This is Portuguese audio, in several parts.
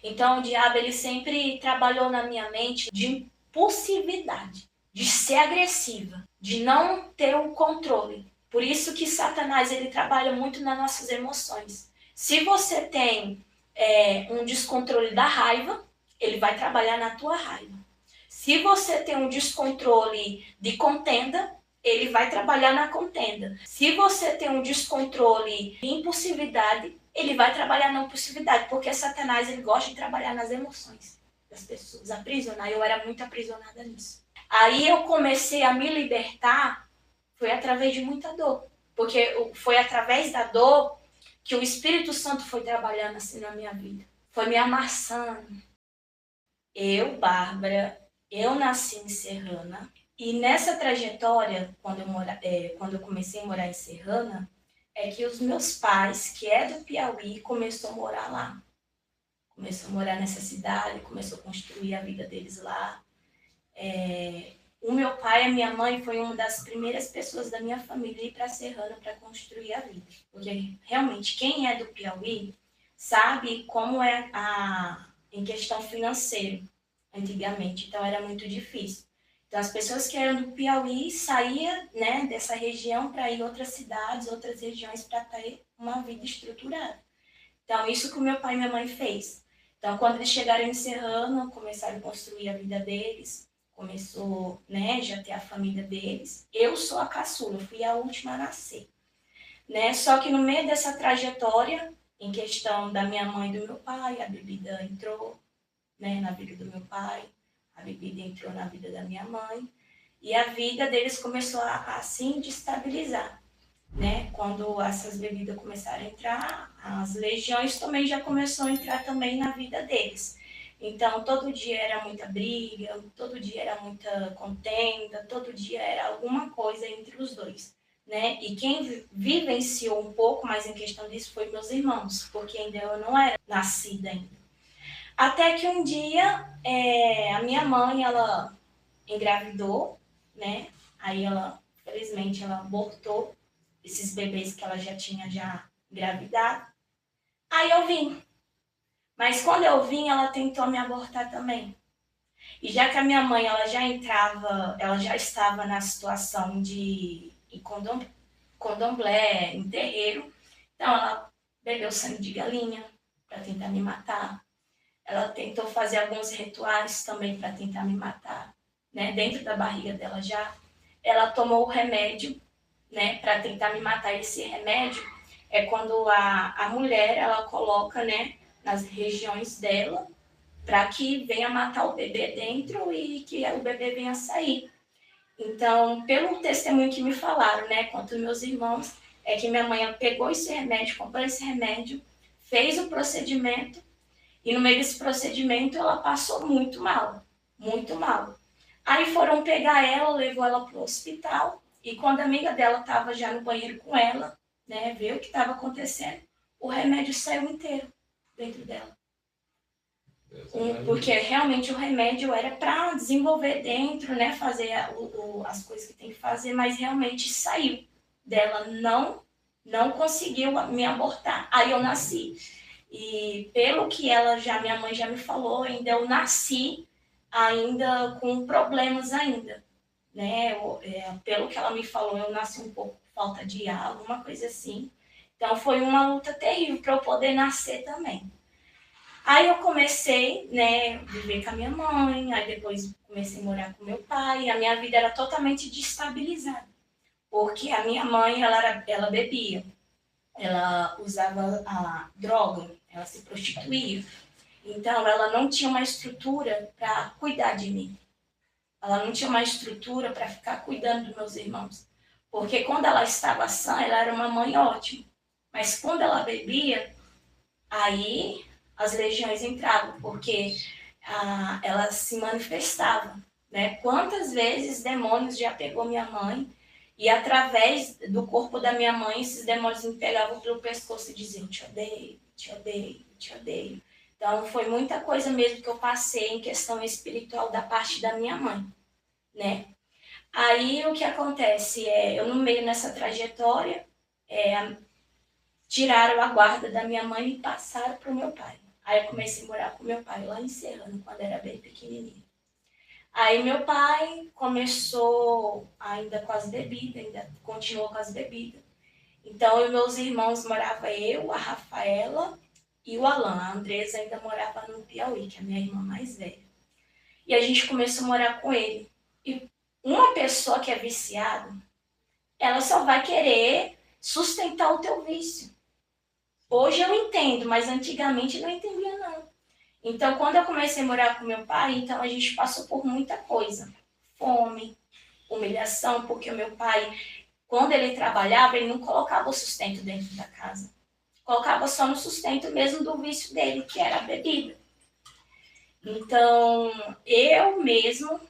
Então o diabo ele sempre trabalhou na minha mente de impulsividade, de ser agressiva, de não ter o controle. Por isso que Satanás ele trabalha muito nas nossas emoções. Se você tem um descontrole da raiva, ele vai trabalhar na tua raiva. Se você tem um descontrole de contenda, ele vai trabalhar na contenda. Se você tem um descontrole de impulsividade, ele vai trabalhar na impulsividade, porque Satanás ele gosta de trabalhar nas emoções das pessoas, aprisionar. Eu era muito aprisionada nisso. Aí eu comecei a me libertar, foi através de muita dor, porque foi através da dor que o Espírito Santo foi trabalhando assim na minha vida. Foi me amassando. Eu, Bárbara, eu nasci em Serrana e nessa trajetória, quando eu comecei a morar em Serrana, é que os meus pais, que é do Piauí, começou a morar lá. Começou a morar nessa cidade, começou a construir a vida deles lá. O meu pai e a minha mãe foi uma das primeiras pessoas da minha família a ir para Serrana para construir a vida. Porque realmente quem é do Piauí sabe como é em questão financeira antigamente. Então era muito difícil. Então as pessoas que eram do Piauí saíam, né, dessa região para ir a outras cidades, outras regiões para ter uma vida estruturada. Então isso que o meu pai e minha mãe fez. Então quando eles chegaram em Serrano, começaram a construir a vida deles, começou, né, já ter a família deles. Eu sou a caçula, fui a última a nascer, né? Só que no meio dessa trajetória, em questão da minha mãe e do meu pai, a bebida entrou, né, na vida do meu pai, a bebida entrou na vida da minha mãe, e a vida deles começou a se destabilizar, né? Quando essas bebidas começaram a entrar, as legiões também já começou a entrar também na vida deles. Então, todo dia era muita briga, todo dia era muita contenda, todo dia era alguma coisa entre os dois, né? E quem vivenciou um pouco mais em questão disso foi meus irmãos, porque ainda eu não era nascida ainda. Até que um dia a minha mãe ela engravidou, né? Aí ela, felizmente, ela abortou esses bebês que ela já tinha já engravidado. Aí eu vim. Mas quando eu vim, ela tentou me abortar também. E já que a minha mãe ela já estava na situação de em condomblé, em terreiro, então ela bebeu sangue de galinha para tentar me matar. Ela tentou fazer alguns rituais também para tentar me matar, né? Dentro da barriga dela já. Ela tomou o remédio, né? Para tentar me matar. Esse remédio é quando a mulher ela coloca, né? Nas regiões dela para que venha matar o bebê dentro e que o bebê venha sair. Então, pelo testemunho que me falaram, né? Quanto meus irmãos, é que minha mãe pegou esse remédio, comprou esse remédio, fez o procedimento e no meio desse procedimento ela passou muito mal, muito mal. Aí foram pegar ela, levou ela para o hospital e quando a amiga dela estava já no banheiro com ela, né, ver o que estava acontecendo, o remédio saiu inteiro dentro dela. Porque realmente o remédio era para desenvolver dentro, né, fazer as coisas que tem que fazer, mas realmente saiu dela, não conseguiu me abortar. Aí eu nasci. E pelo que minha mãe já me falou, ainda eu nasci ainda com problemas ainda, né? Pelo que ela me falou, eu nasci um pouco com falta de ar, alguma coisa assim. Então foi uma luta terrível para eu poder nascer também. Aí eu comecei, né, viver com a minha mãe, aí depois comecei a morar com meu pai, a minha vida era totalmente destabilizada, porque a minha mãe, ela bebia, ela usava a droga, ela se prostituía. Então, ela não tinha uma estrutura para cuidar de mim. Ela não tinha uma estrutura para ficar cuidando dos meus irmãos. Porque quando ela estava sã, ela era uma mãe ótima. Mas quando ela bebia, aí as legiões entravam, porque ela se manifestava. Né? Quantas vezes demônios já pegou minha mãe e através do corpo da minha mãe, esses demônios me pegavam pelo pescoço e diziam: te odeio, te odeio, te odeio. Então, foi muita coisa mesmo que eu passei em questão espiritual da parte da minha mãe, né? Aí, o que acontece eu no meio nessa trajetória, tiraram a guarda da minha mãe e passaram para o meu pai. Aí eu comecei a morar com meu pai lá em Serrano, quando era bem pequenininho. Aí meu pai começou ainda com as bebidas, ainda continuou com as bebidas. Então, eu e meus irmãos morava eu, a Rafaela e o Alan. A Andresa ainda morava no Piauí, que é a minha irmã mais velha. E a gente começou a morar com ele. E uma pessoa que é viciada, ela só vai querer sustentar o teu vício. Hoje eu entendo, mas antigamente eu não entendia não. Então, quando eu comecei a morar com meu pai, então a gente passou por muita coisa. Fome, humilhação, porque o meu pai, quando ele trabalhava, ele não colocava o sustento dentro da casa. Colocava só no sustento mesmo do vício dele, que era a bebida. Então, eu mesmo,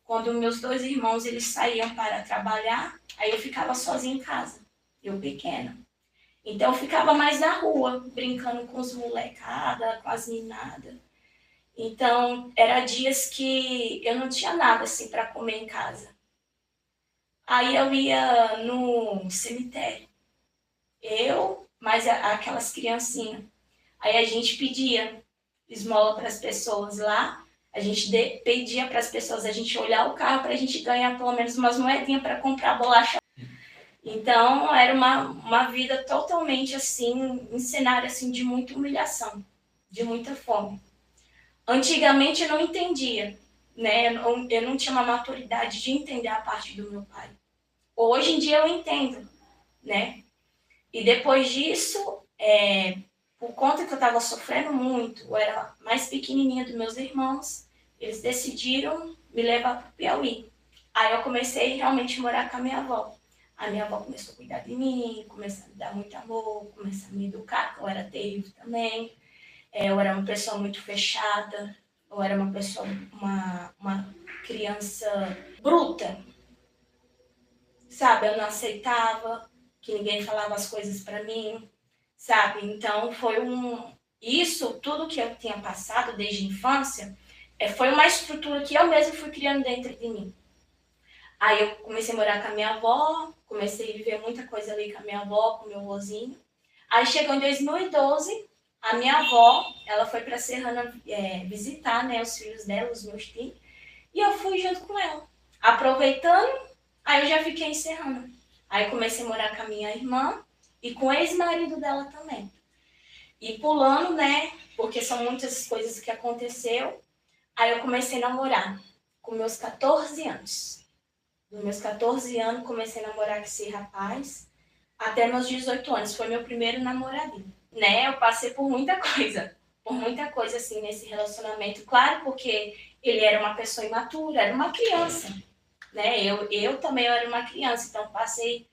quando meus dois irmãos eles saíam para trabalhar, aí eu ficava sozinha em casa, eu pequena. Então, eu ficava mais na rua, brincando com os molecada, com as minadas. Então, era dias que eu não tinha nada assim para comer em casa. Aí eu ia no cemitério, eu, mais aquelas criancinhas. Aí a gente pedia esmola para as pessoas lá, a gente pedia para as pessoas a gente olhar o carro para a gente ganhar pelo menos umas moedinhas para comprar bolacha. Então era uma vida totalmente assim, um cenário assim de muita humilhação, de muita fome. Antigamente eu não entendia, né? Eu não tinha uma maturidade de entender a parte do meu pai. Hoje em dia eu entendo, né? E depois disso, por conta que eu estava sofrendo muito, eu era mais pequenininha dos meus irmãos, eles decidiram me levar para o Piauí. Aí eu comecei realmente a morar com a minha avó. A minha avó começou a cuidar de mim, começou a me dar muito amor, começou a me educar, que eu era terrível também. Eu era uma pessoa muito fechada, eu era uma pessoa, uma criança bruta, sabe? Eu não aceitava que ninguém falava as coisas para mim, sabe? Então foi isso tudo que eu tinha passado desde a infância, foi uma estrutura que eu mesma fui criando dentro de mim. Aí eu comecei a morar com a minha avó, comecei a viver muita coisa ali com a minha avó, com o meu vozinho. Aí chegou em 2012, a minha avó, ela foi para Serrana visitar, né, os filhos dela, os meus tios, e eu fui junto com ela. Aproveitando, aí eu já fiquei em Serrana. Aí comecei a morar com a minha irmã e com o ex-marido dela também. E pulando, né, porque são muitas coisas que aconteceu, aí eu comecei a namorar com meus 14 anos. Dos meus 14 anos, comecei a namorar com esse rapaz, até meus 18 anos. Foi meu primeiro namoradinho, né? Eu passei por muita coisa, assim, nesse relacionamento. Claro, porque ele era uma pessoa imatura, era uma criança, né? Eu também era uma criança, então passei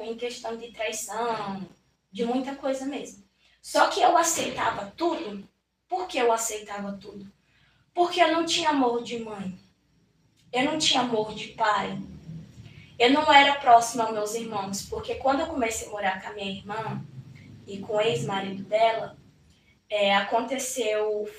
em questão de traição, de muita coisa mesmo. Só que eu aceitava tudo. Por que eu aceitava tudo? Porque eu não tinha amor de mãe. Eu não tinha amor de pai. Eu não era próxima aos meus irmãos, porque quando eu comecei a morar com a minha irmã e com o ex-marido dela, aconteceu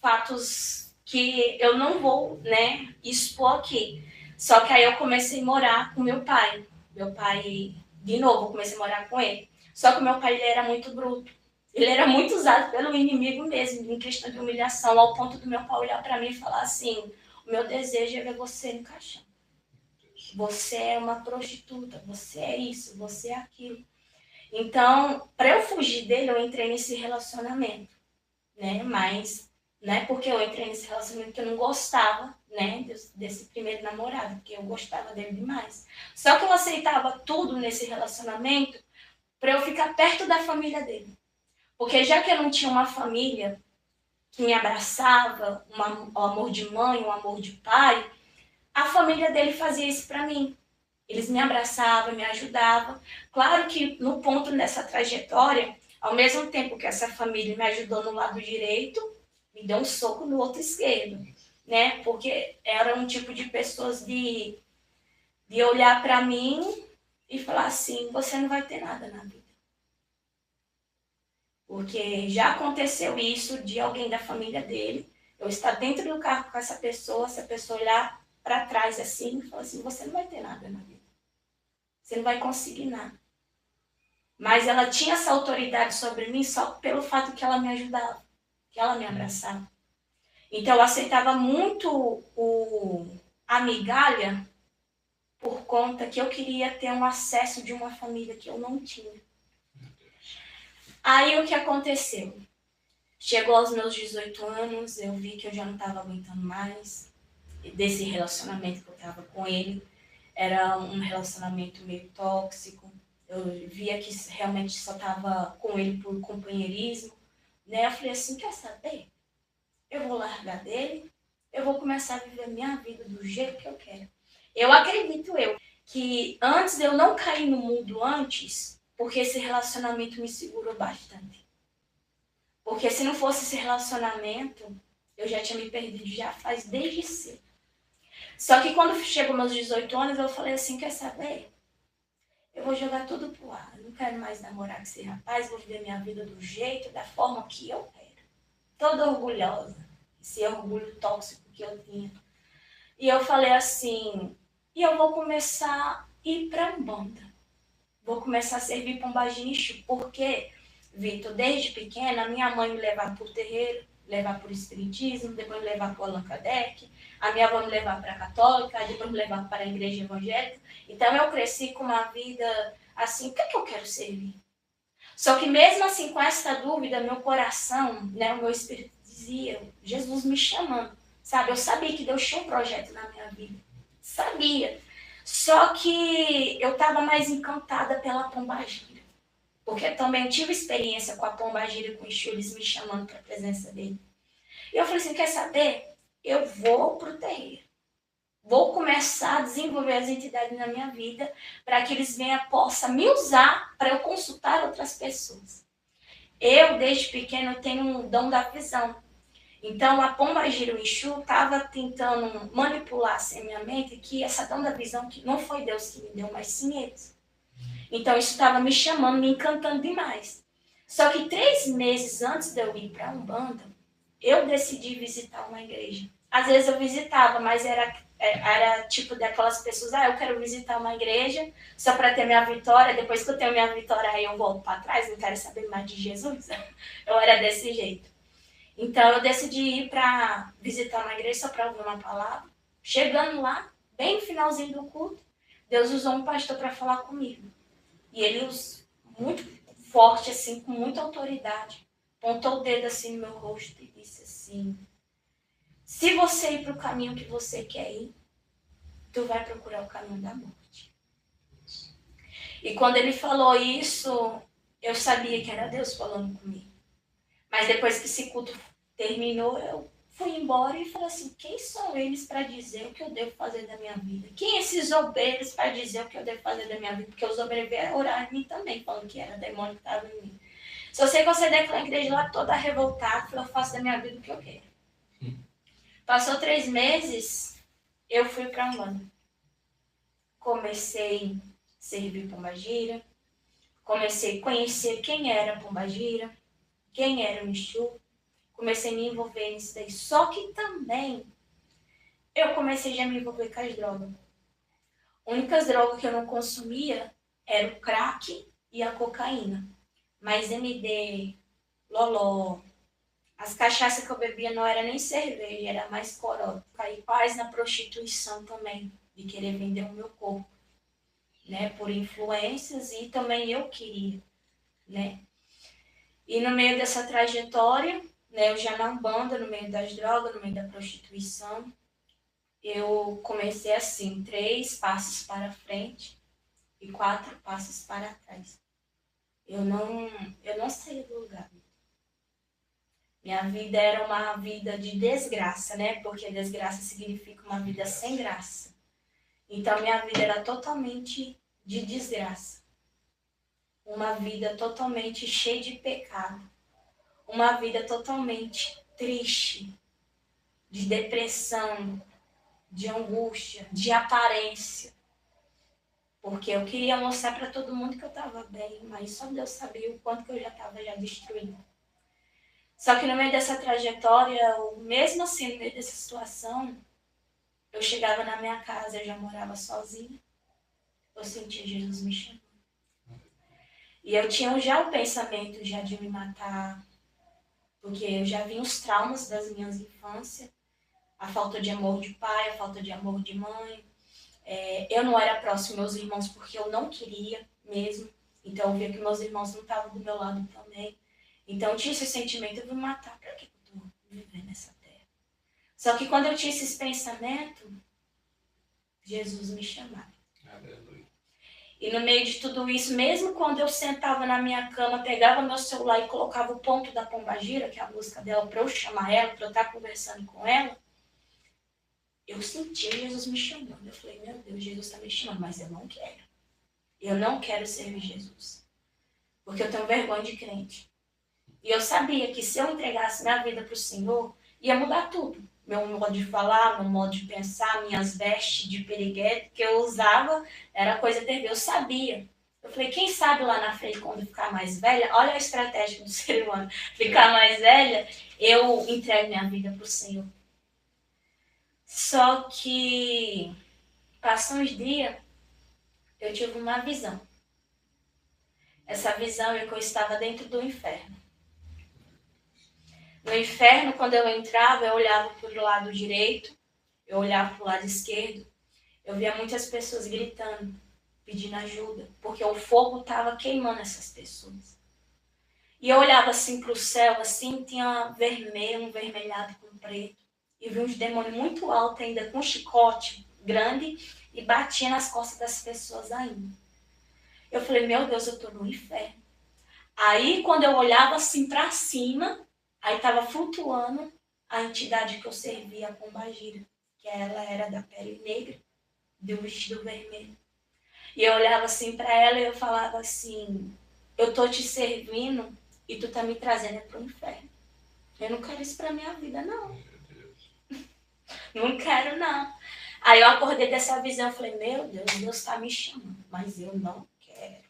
fatos que eu não vou, né, expor aqui. Só que aí eu comecei a morar com meu pai. Meu pai, de novo, eu comecei a morar com ele. Só que o meu pai, ele era muito bruto. Ele era muito usado pelo inimigo mesmo, em questão de humilhação, ao ponto do meu pai olhar para mim e falar assim: o meu desejo é ver você no caixão. Você é uma prostituta, você é isso, você é aquilo. Então, para eu fugir dele, eu entrei nesse relacionamento, né? Mas, né, porque eu entrei nesse relacionamento que eu não gostava, né, desse primeiro namorado, porque eu gostava dele demais. Só que eu aceitava tudo nesse relacionamento para eu ficar perto da família dele. Porque já que eu não tinha uma família que me abraçava, um amor de mãe, um amor de pai, a família dele fazia isso para mim. Eles me abraçavam, me ajudavam. Claro que no ponto nessa trajetória, ao mesmo tempo que essa família me ajudou no lado direito, me deu um soco no outro esquerdo, né? Porque era um tipo de pessoas de olhar para mim e falar assim: você não vai ter nada na vida. Porque já aconteceu isso de alguém da família dele, eu estar dentro do carro com essa pessoa olhar para trás assim e falar assim: você não vai ter nada na vida. Você não vai conseguir nada. Mas ela tinha essa autoridade sobre mim só pelo fato que ela me ajudava. que ela me abraçava. Então eu aceitava muito a migalha por conta que eu queria ter um acesso de uma família que eu não tinha. Aí o que aconteceu? Chegou aos meus 18 anos, eu vi que eu já não estava aguentando mais desse relacionamento que eu estava com ele. Era um relacionamento meio tóxico. Eu via que realmente só estava com ele por companheirismo. Né? Eu falei assim, quer saber? Eu vou largar dele, eu vou começar a viver minha vida do jeito que eu quero. Eu acredito que antes de eu não cair no mundo antes, porque esse relacionamento me segurou bastante. Porque se não fosse esse relacionamento, eu já tinha me perdido já faz desde cedo. Só que quando chegou meus 18 anos, eu falei assim, quer saber? Eu vou jogar tudo pro ar. Eu não quero mais namorar com esse rapaz, vou viver minha vida do jeito, da forma que eu quero. Toda orgulhosa. Esse orgulho tóxico que eu tinha. E eu falei assim, e eu vou começar a ir pra Umbanda. Vou começar a servir Pombagira e Exu, porque, Vitor, desde pequena, minha mãe me levava pro terreiro, levar pro espiritismo, depois me levar pro Allan Kardec, a minha avó me levar pra católica, depois me levar para a igreja evangélica. Então eu cresci com uma vida assim, o que é que eu quero servir? Só que mesmo assim, com essa dúvida, meu coração, né, o meu espírito dizia, Jesus me chamando, sabe? Eu sabia que Deus tinha um projeto na minha vida, sabia. Só que eu estava mais encantada pela Pombagira, porque também tive experiência com a Pombagira e com o Exu, eles me chamando para a presença dele. E eu falei assim, quer saber? Eu vou pro terreiro. Vou começar a desenvolver as entidades na minha vida para que eles possam me usar para eu consultar outras pessoas. Eu, desde pequeno, tenho um dom da visão. Então, a Pombagira e o Exu estava tentando manipular assim, a minha mente que essa dom da visão, que não foi Deus que me deu, mas sim eles. Então, isso estava me chamando, me encantando demais. Só que 3 meses antes de eu ir para a Umbanda, eu decidi visitar uma igreja. Às vezes eu visitava, mas era tipo daquelas pessoas, eu quero visitar uma igreja só para ter minha vitória, depois que eu tenho minha vitória aí eu volto para trás, não quero saber mais de Jesus. Eu era desse jeito. Então eu decidi ir para visitar uma igreja só para ouvir uma palavra. Chegando lá, bem no finalzinho do culto, Deus usou um pastor para falar comigo. E ele usou muito forte, assim, com muita autoridade. Apontou o dedo assim no meu rosto e disse assim, se você ir para o caminho que você quer ir, tu vai procurar o caminho da morte. E quando ele falou isso, eu sabia que era Deus falando comigo. Mas depois que esse culto terminou, eu fui embora e falei assim, quem são eles para dizer o que eu devo fazer da minha vida? Quem esses obreiros para dizer o que eu devo fazer da minha vida? Porque os obreiros vieram orar em mim também, falando que era demônio que estava em mim. Só sei que eu saí daquela igreja lá toda revoltada, falei, eu faço da minha vida o que eu quero. Passou 3 meses, eu fui para Umbanda. Comecei a servir Pombagira, comecei a conhecer quem era Pombagira, quem era o Exu, comecei a me envolver nisso daí. Só que também eu comecei já a me envolver com as drogas. A única droga que eu não consumia era o crack e a cocaína. Mas MD, loló, as cachaças que eu bebia não era nem cerveja, era mais corote. Caí quase na prostituição também, de querer vender o meu corpo, né? Por influências e também eu queria, né? E no meio dessa trajetória, né, eu já na Umbanda, no meio das drogas, no meio da prostituição, eu comecei assim, 3 passos para frente e 4 passos para trás. Eu não saía do lugar. Minha vida era uma vida de desgraça, né? Porque desgraça significa uma vida sem graça. Então, minha vida era totalmente de desgraça. Uma vida totalmente cheia de pecado. Uma vida totalmente triste, de depressão, de angústia, de aparência. Porque eu queria mostrar para todo mundo que eu estava bem, mas só Deus sabia o quanto que eu já estava destruída. Só que no meio dessa trajetória, mesmo assim, no meio dessa situação, eu chegava na minha casa, eu já morava sozinha, eu sentia Jesus me chamando. E eu tinha já o pensamento já de me matar, Porque eu já vi os traumas das minhas infâncias, a falta de amor de pai, a falta de amor de mãe. Eu não era próximo aos meus irmãos porque eu não queria mesmo. Então eu via que meus irmãos não estavam do meu lado também. Então eu tinha esse sentimento, eu vou me matar, pra que eu tô vivendo nessa terra? Só que quando eu tinha esses pensamentos, Jesus me chamava. Aleluia. E no meio de tudo isso, mesmo quando eu sentava na minha cama, pegava meu celular e colocava o ponto da Pombagira, que é a música dela, para eu chamar ela, para eu estar conversando com ela, eu sentia Jesus me chamando. Eu falei, meu Deus, Jesus está me chamando, mas eu não quero. Eu não quero servir Jesus. Porque eu tenho vergonha de crente. E eu sabia que se eu entregasse minha vida para o Senhor, ia mudar tudo. Meu modo de falar, meu modo de pensar, minhas vestes de periguete que eu usava, era coisa terrível. Eu sabia. Eu falei, quem sabe lá na frente, quando ficar mais velha, olha a estratégia do ser humano, ficar mais velha, eu entrego minha vida para o Senhor. Só que, passam uns dias, eu tive uma visão. Essa visão é que eu estava dentro do inferno. No inferno, quando eu entrava, eu olhava para o lado direito, eu olhava para o lado esquerdo, eu via muitas pessoas gritando, pedindo ajuda, porque o fogo estava queimando essas pessoas. E eu olhava assim para o céu, assim, tinha vermelho, um vermelhado com preto, e vi uns demônios muito altos ainda, com um chicote grande, e batia nas costas das pessoas ainda. Eu falei, meu Deus, eu estou no inferno. Aí, quando eu olhava assim para cima, aí estava flutuando a entidade que eu servia, a Pombagira, que ela era da pele negra, de um vestido vermelho. E eu olhava assim para ela e eu falava assim, eu tô te servindo e tu tá me trazendo para o inferno. Eu não quero isso para minha vida, não. Não quero, não. Aí eu acordei dessa visão e falei, meu Deus, Deus está me chamando, mas eu não quero.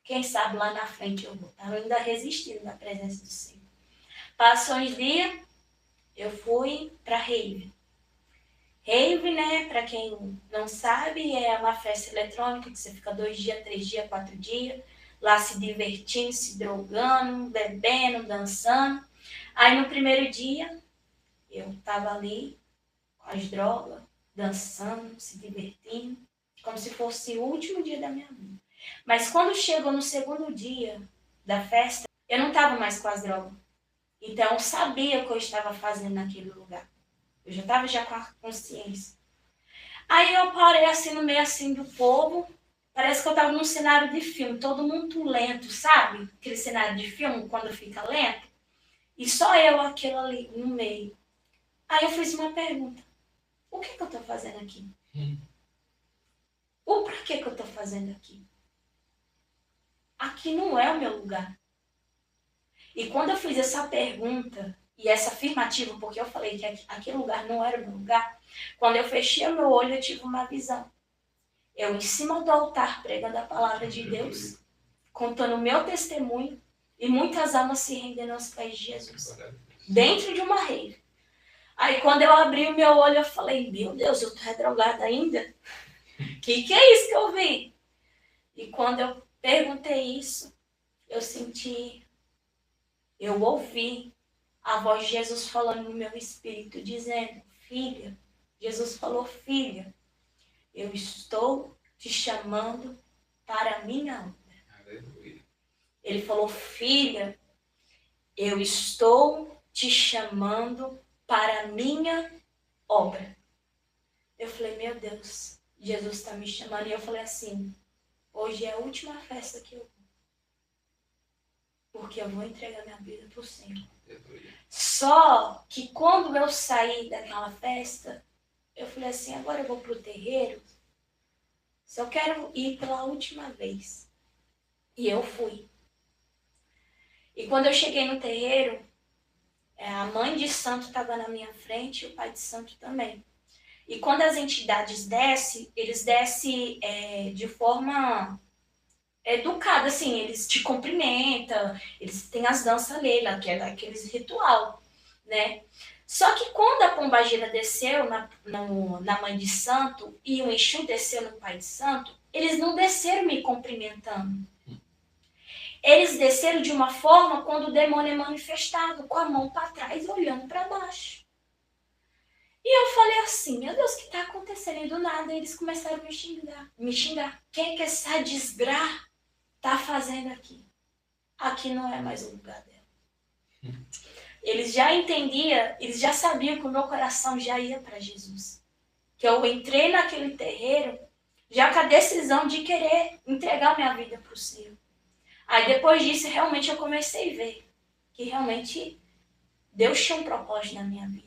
Quem sabe lá na frente eu vou. Estava ainda resistindo na presença do Senhor. Passou uns dias, eu fui para Rave. Rave, né, para quem não sabe, é uma festa eletrônica que você fica 2 dias, 3 dias, 4 dias, lá se divertindo, se drogando, bebendo, dançando. Aí no primeiro dia, eu estava ali com as drogas, dançando, se divertindo, como se fosse o último dia da minha vida. Mas quando chegou no segundo dia da festa, eu não estava mais com as drogas. Então eu sabia o que eu estava fazendo naquele lugar. Eu já estava com a consciência. Aí eu parei assim no meio assim do povo. Parece que eu estava num cenário de filme, todo muito lento, sabe? Aquele cenário de filme quando fica lento. E só eu aquilo ali no meio. Aí eu fiz uma pergunta. O que eu estou fazendo aqui? O pra que eu estou fazendo aqui? Aqui não é o meu lugar. E quando eu fiz essa pergunta e essa afirmativa, porque eu falei que aquele lugar não era o meu lugar, quando eu fechei o meu olho, eu tive uma visão. Eu em cima do altar pregando a palavra de Deus, contando o meu testemunho e muitas almas se rendendo aos pés de Jesus. Dentro de uma rave. Aí quando eu abri o meu olho, eu falei, meu Deus, eu tô drogada ainda? Que é isso que eu vi? E quando eu perguntei isso, eu senti, eu ouvi a voz de Jesus falando no meu espírito, dizendo, filha, Jesus falou, filha, eu estou te chamando para a minha obra. Aleluia. Ele falou, filha, eu estou te chamando para a minha obra. Eu falei, meu Deus, Jesus está me chamando. E eu falei assim, hoje é a última festa que eu vou. Porque eu vou entregar minha vida para o Senhor. Aleluia. Só que quando eu saí daquela festa, eu falei assim, agora eu vou para o terreiro. Só quero ir pela última vez. E eu fui. E quando eu cheguei no terreiro, a mãe de santo estava na minha frente e o pai de santo também. E quando as entidades descem, eles descem de forma educada, assim, eles te cumprimentam, eles têm as danças ali, que é daqueles ritual, né? Só que quando a Pombagira desceu na mãe de santo e o Exu desceu no pai de santo, eles não desceram me cumprimentando. Eles desceram de uma forma quando o demônio é manifestado, com a mão para trás, olhando para baixo. E eu falei assim, meu Deus, o que está acontecendo? E do nada eles começaram a me xingar. Quem que essa desgraça está fazendo aqui? Aqui não é mais o lugar dela. Eles já entendiam, eles já sabiam que o meu coração já ia para Jesus. Que eu entrei naquele terreiro já com a decisão de querer entregar minha vida para o Senhor. Aí depois disso, realmente eu comecei a ver que realmente Deus tinha um propósito na minha vida.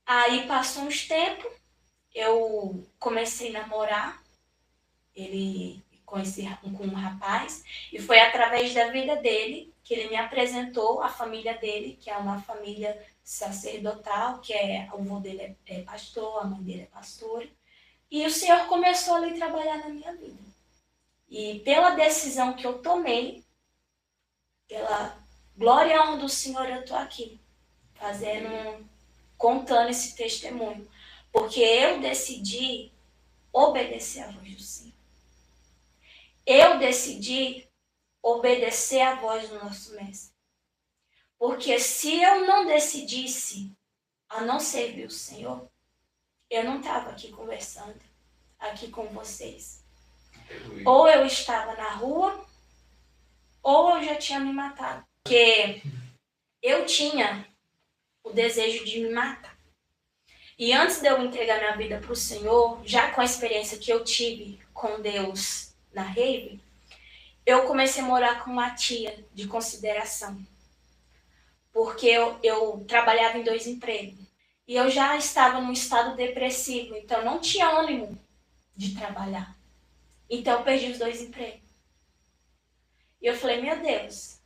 Aí passou uns tempos, eu comecei a namorar, ele conheci com um rapaz, e foi através da vida dele que ele me apresentou a família dele, que é uma família sacerdotal, que o avô dele é pastor, a mãe dele é pastora. E o Senhor começou ali a trabalhar na minha vida. E pela decisão que eu tomei, pela glória e honra do Senhor, eu estou aqui, contando esse testemunho. Porque eu decidi obedecer à voz do Senhor. Eu decidi obedecer à voz do nosso Mestre. Porque se eu não decidisse a não servir o Senhor, eu não estava aqui conversando, aqui com vocês. Ou eu estava na rua, ou eu já tinha me matado. Porque eu tinha o desejo de me matar. E antes de eu entregar minha vida para o Senhor, já com a experiência que eu tive com Deus na rave, eu comecei a morar com uma tia de consideração. Porque eu trabalhava em 2 empregos. E eu já estava num estado depressivo, então não tinha ânimo de trabalhar. Então eu perdi os 2 empregos. E eu falei, meu Deus,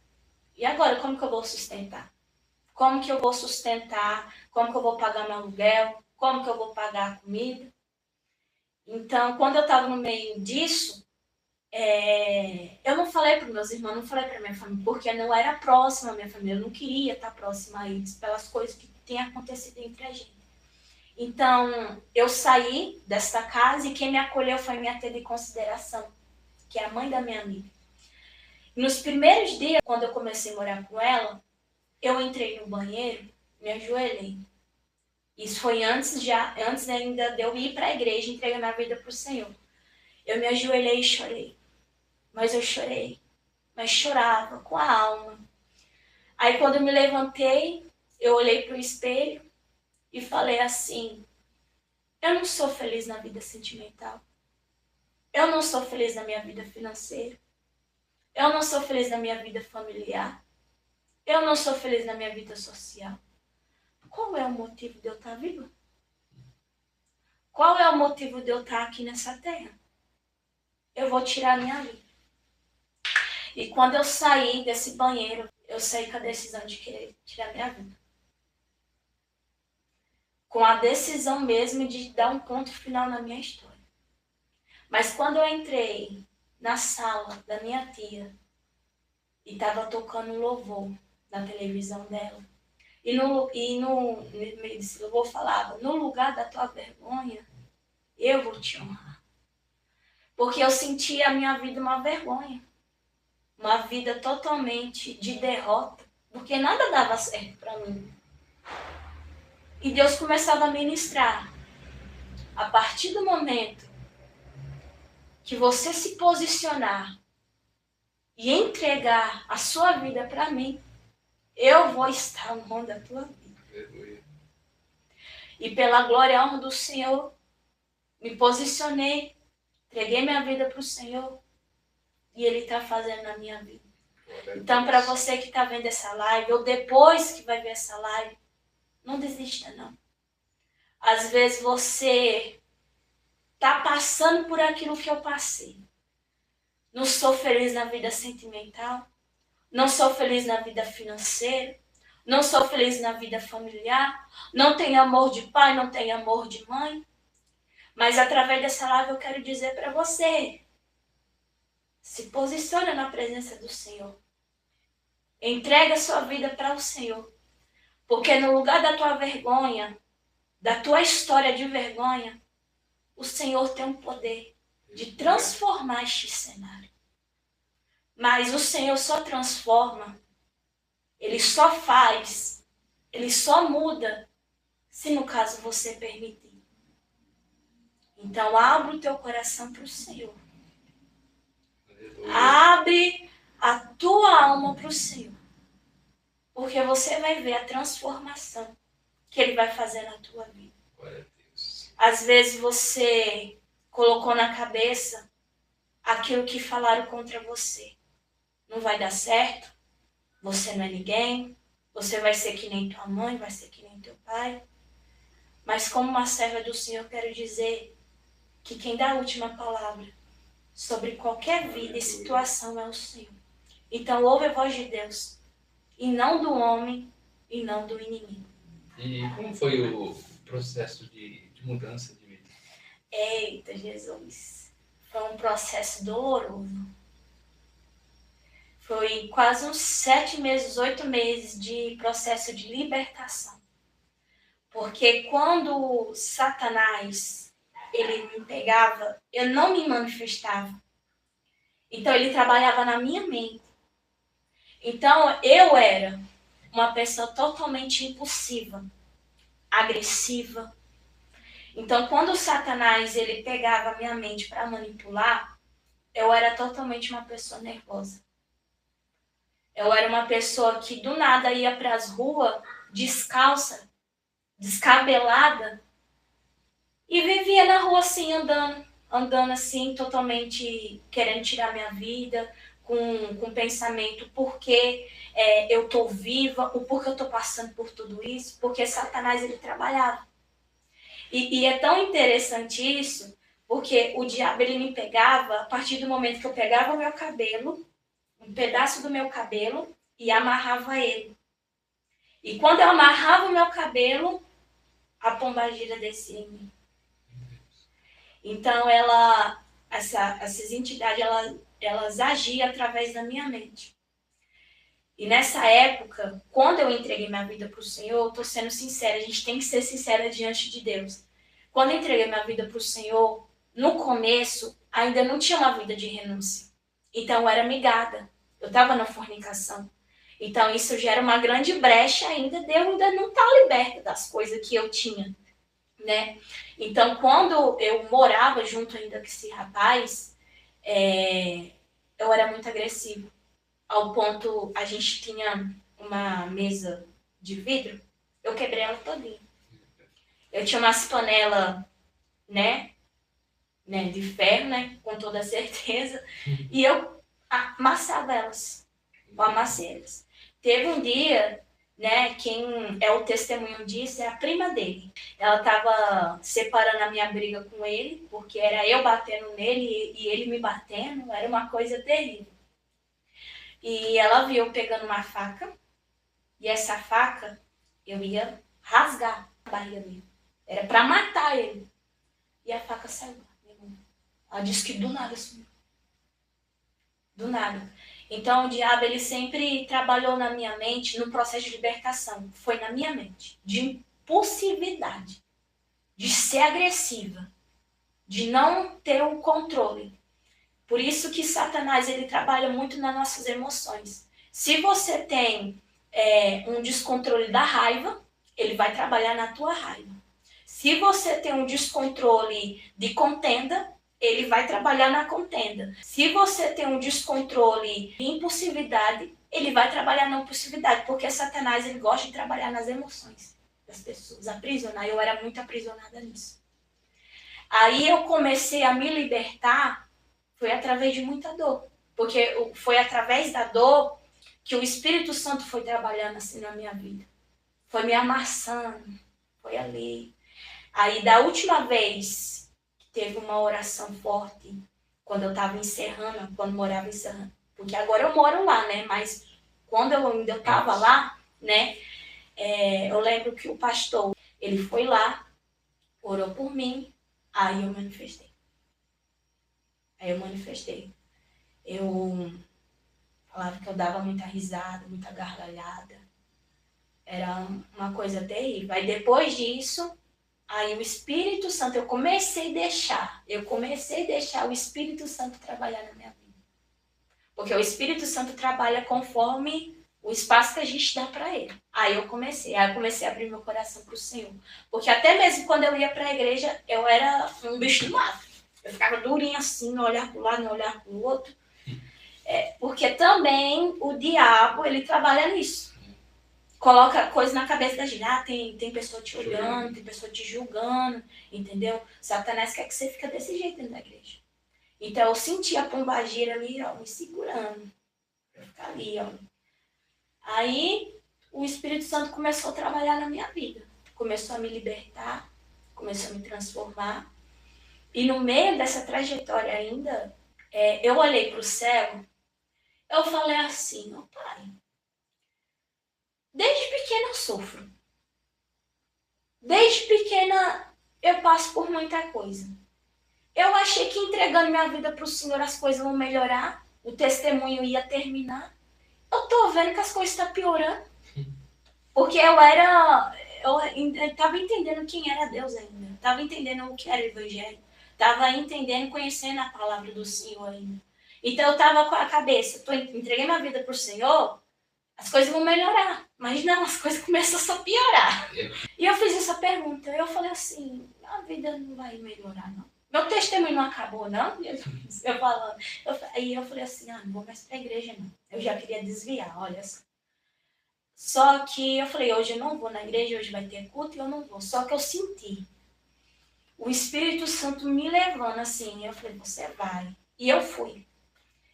e agora como que eu vou sustentar? Como que eu vou sustentar? Como que eu vou pagar meu aluguel? Como que eu vou pagar a comida? Então, quando eu estava no meio disso, eu não falei para meus irmãos, não falei para minha família, porque eu não era próxima à minha família, eu não queria estar próxima a eles, pelas coisas que têm acontecido entre a gente. Então, eu saí desta casa e quem me acolheu foi minha tia de consideração, que é a mãe da minha amiga. Nos primeiros dias, quando eu comecei a morar com ela, eu entrei no banheiro, me ajoelhei. Isso foi antes ainda de eu ir para a igreja e entregar minha vida para o Senhor. Eu me ajoelhei e chorei. Mas eu chorei. Mas chorava com a alma. Aí quando eu me levantei, eu olhei para o espelho e falei assim, eu não sou feliz na vida sentimental. Eu não sou feliz na minha vida financeira. Eu não sou feliz na minha vida familiar. Eu não sou feliz na minha vida social. Qual é o motivo de eu estar viva? Qual é o motivo de eu estar aqui nessa terra? Eu vou tirar a minha vida. E quando eu saí desse banheiro, eu saí com a decisão de querer tirar minha vida. Com a decisão mesmo de dar um ponto final na minha história. Mas quando eu entrei na sala da minha tia e estava tocando louvor na televisão dela, e no meio desse louvor falava, no lugar da tua vergonha, eu vou te honrar. Porque eu sentia a minha vida uma vergonha. Uma vida totalmente de derrota. Porque nada dava certo para mim. E Deus começava a ministrar. A partir do momento que você se posicionar e entregar a sua vida para mim, eu vou estar honrando a tua vida. E pela glória e honra do Senhor, me posicionei, entreguei minha vida para o Senhor e Ele está fazendo na minha vida. Então, para você que está vendo essa live, ou depois que vai ver essa live, não desista, não. Às vezes você está passando por aquilo que eu passei. Não sou feliz na vida sentimental, não sou feliz na vida financeira, não sou feliz na vida familiar, não tenho amor de pai, não tenho amor de mãe. Mas através dessa live eu quero dizer para você, se posicione na presença do Senhor. Entrega a sua vida para o Senhor. Porque no lugar da tua vergonha, da tua história de vergonha, o Senhor tem um poder de transformar este cenário. Mas o Senhor só transforma, Ele só faz, Ele só muda, se no caso você permitir. Então abre o teu coração para o Senhor. Abre a tua alma para o Senhor. Porque você vai ver a transformação que Ele vai fazer na tua vida. Às vezes você colocou na cabeça aquilo que falaram contra você. Não vai dar certo, você não é ninguém, você vai ser que nem tua mãe, vai ser que nem teu pai. Mas como uma serva do Senhor, eu quero dizer que quem dá a última palavra sobre qualquer vida e situação é o Senhor. Então ouve a voz de Deus, e não do homem, e não do inimigo. E como foi o processo de mudança de vida? Eita, Jesus! Foi um processo doloroso. Foi quase uns 7 meses, 8 meses de processo de libertação. Porque quando Satanás, ele me pegava, eu não me manifestava. Então ele trabalhava na minha mente. Então eu era uma pessoa totalmente impulsiva, agressiva. Então quando Satanás, ele pegava a minha mente para manipular, eu era totalmente uma pessoa nervosa. Eu era uma pessoa que do nada ia para as ruas descalça, descabelada, e vivia na rua assim, andando assim, totalmente querendo tirar minha vida, com pensamento porque eu tô viva, o porquê eu tô passando por tudo isso, porque Satanás ele trabalhava. E é tão interessante isso, porque o diabo ele me pegava a partir do momento que eu pegava o meu cabelo, um pedaço do meu cabelo, e amarrava ele. E quando eu amarrava o meu cabelo, a pombagira descia em mim. Então, essas entidades, elas agiam através da minha mente. E nessa época, quando eu entreguei minha vida para o Senhor, estou sendo sincera, a gente tem que ser sincera diante de Deus. Quando eu entreguei minha vida para o Senhor, no começo, ainda não tinha uma vida de renúncia. Então, eu era migada. Eu estava na fornicação. Então, isso gera uma grande brecha ainda, Deus ainda não está liberta das coisas que eu tinha, né? Então, quando eu morava junto ainda com esse rapaz, eu era muito agressiva. Ao ponto, a gente tinha uma mesa de vidro, eu quebrei ela todinha. Eu tinha umas panelas, né, de ferro, né, com toda certeza, e eu amassava elas, eu amassei elas. Teve um dia, né, quem é o testemunho disso é a prima dele. Ela estava separando a minha briga com ele, porque era eu batendo nele e ele me batendo, era uma coisa terrível. E ela viu eu pegando uma faca, e essa faca eu ia rasgar a barriga dele. Era para matar ele. E a faca saiu. Ela disse que do nada sumiu. Do nada. Então o diabo ele sempre trabalhou na minha mente no processo de libertação. Foi na minha mente. De impulsividade. De ser agressiva. De não ter o controle. Por isso que Satanás ele trabalha muito nas nossas emoções. Se você tem um descontrole da raiva, ele vai trabalhar na tua raiva. Se você tem um descontrole de contenda, ele vai trabalhar na contenda. Se você tem um descontrole de impulsividade, ele vai trabalhar na impulsividade, porque Satanás ele gosta de trabalhar nas emoções das pessoas, aprisionar. Eu era muito aprisionada nisso. Aí eu comecei a me libertar, foi através de muita dor, porque foi através da dor que o Espírito Santo foi trabalhando assim na minha vida. Foi me amassando, foi ali. Aí da última vez que teve uma oração forte, quando eu estava encerrando, quando morava em Serrano, porque agora eu moro lá, né? Mas quando eu ainda estava lá, né? Eu lembro que o pastor, ele foi lá, orou por mim, aí eu manifestei. Eu falava que eu dava muita risada, muita gargalhada. Era uma coisa terrível. Aí depois disso, aí o Espírito Santo, eu comecei a deixar o Espírito Santo trabalhar na minha vida. Porque o Espírito Santo trabalha conforme o espaço que a gente dá para ele. Aí eu comecei a abrir meu coração para o Senhor. Porque até mesmo quando eu ia para a igreja, eu era um bicho do mato. Eu ficava durinha assim, não olhar para um lado, não olhar para o outro. Porque também o diabo, ele trabalha nisso. Coloca coisa na cabeça da gente. Tem pessoa te olhando, tem pessoa te julgando, entendeu? Satanás quer que você fique desse jeito dentro da igreja. Então eu senti a pombagira ali, ó, me segurando. Eu ficar ali, ó. Aí o Espírito Santo começou a trabalhar na minha vida. Começou a me libertar, começou a me transformar. E no meio dessa trajetória ainda, eu olhei para o céu, eu falei assim, ó pai, desde pequena eu sofro. Desde pequena eu passo por muita coisa. Eu achei que entregando minha vida para o Senhor as coisas vão melhorar, o testemunho ia terminar. Eu tô vendo que as coisas estão piorando. Porque eu estava entendendo quem era Deus ainda. Estava entendendo o que era o Evangelho. Estava entendendo, conhecendo a palavra do Senhor ainda. Então eu estava com a cabeça, entreguei minha vida para o Senhor, as coisas vão melhorar. Mas não, as coisas começam só a piorar. E eu fiz essa pergunta. Eu falei assim, a vida não vai melhorar, não. Meu testemunho não acabou, não? Aí eu falei assim, não vou mais para a igreja, não. Eu já queria desviar, olha só. Só que eu falei, hoje eu não vou na igreja, hoje vai ter culto e eu não vou. Só que eu senti o Espírito Santo me levando assim. Eu falei, você vai. E eu fui.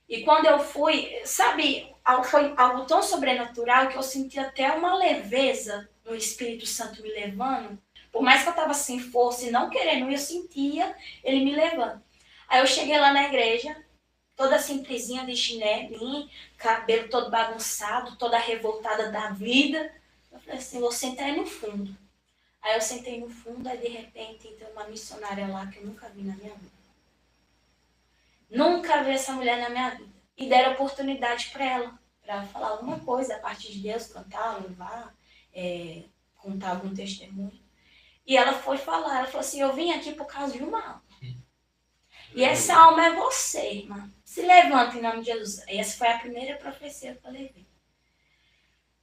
E quando eu fui, sabe, foi algo tão sobrenatural que eu senti até uma leveza no Espírito Santo me levando. Por mais que eu estava sem força e não querendo, eu sentia ele me levando. Aí eu cheguei lá na igreja, toda simplesinha de chinelinho, cabelo todo bagunçado, toda revoltada da vida. Eu falei assim, vou sentar aí no fundo. Aí eu sentei no fundo, aí de repente entrou uma missionária lá que eu nunca vi na minha vida. Nunca vi essa mulher na minha vida. E deram oportunidade para ela falar alguma coisa a partir de Deus, cantar, louvar, contar algum testemunho. E ela foi falar, ela falou assim, eu vim aqui por causa de uma alma. E essa alma é você, irmã. Se levanta em nome de Jesus. Essa foi a primeira profecia que eu levei.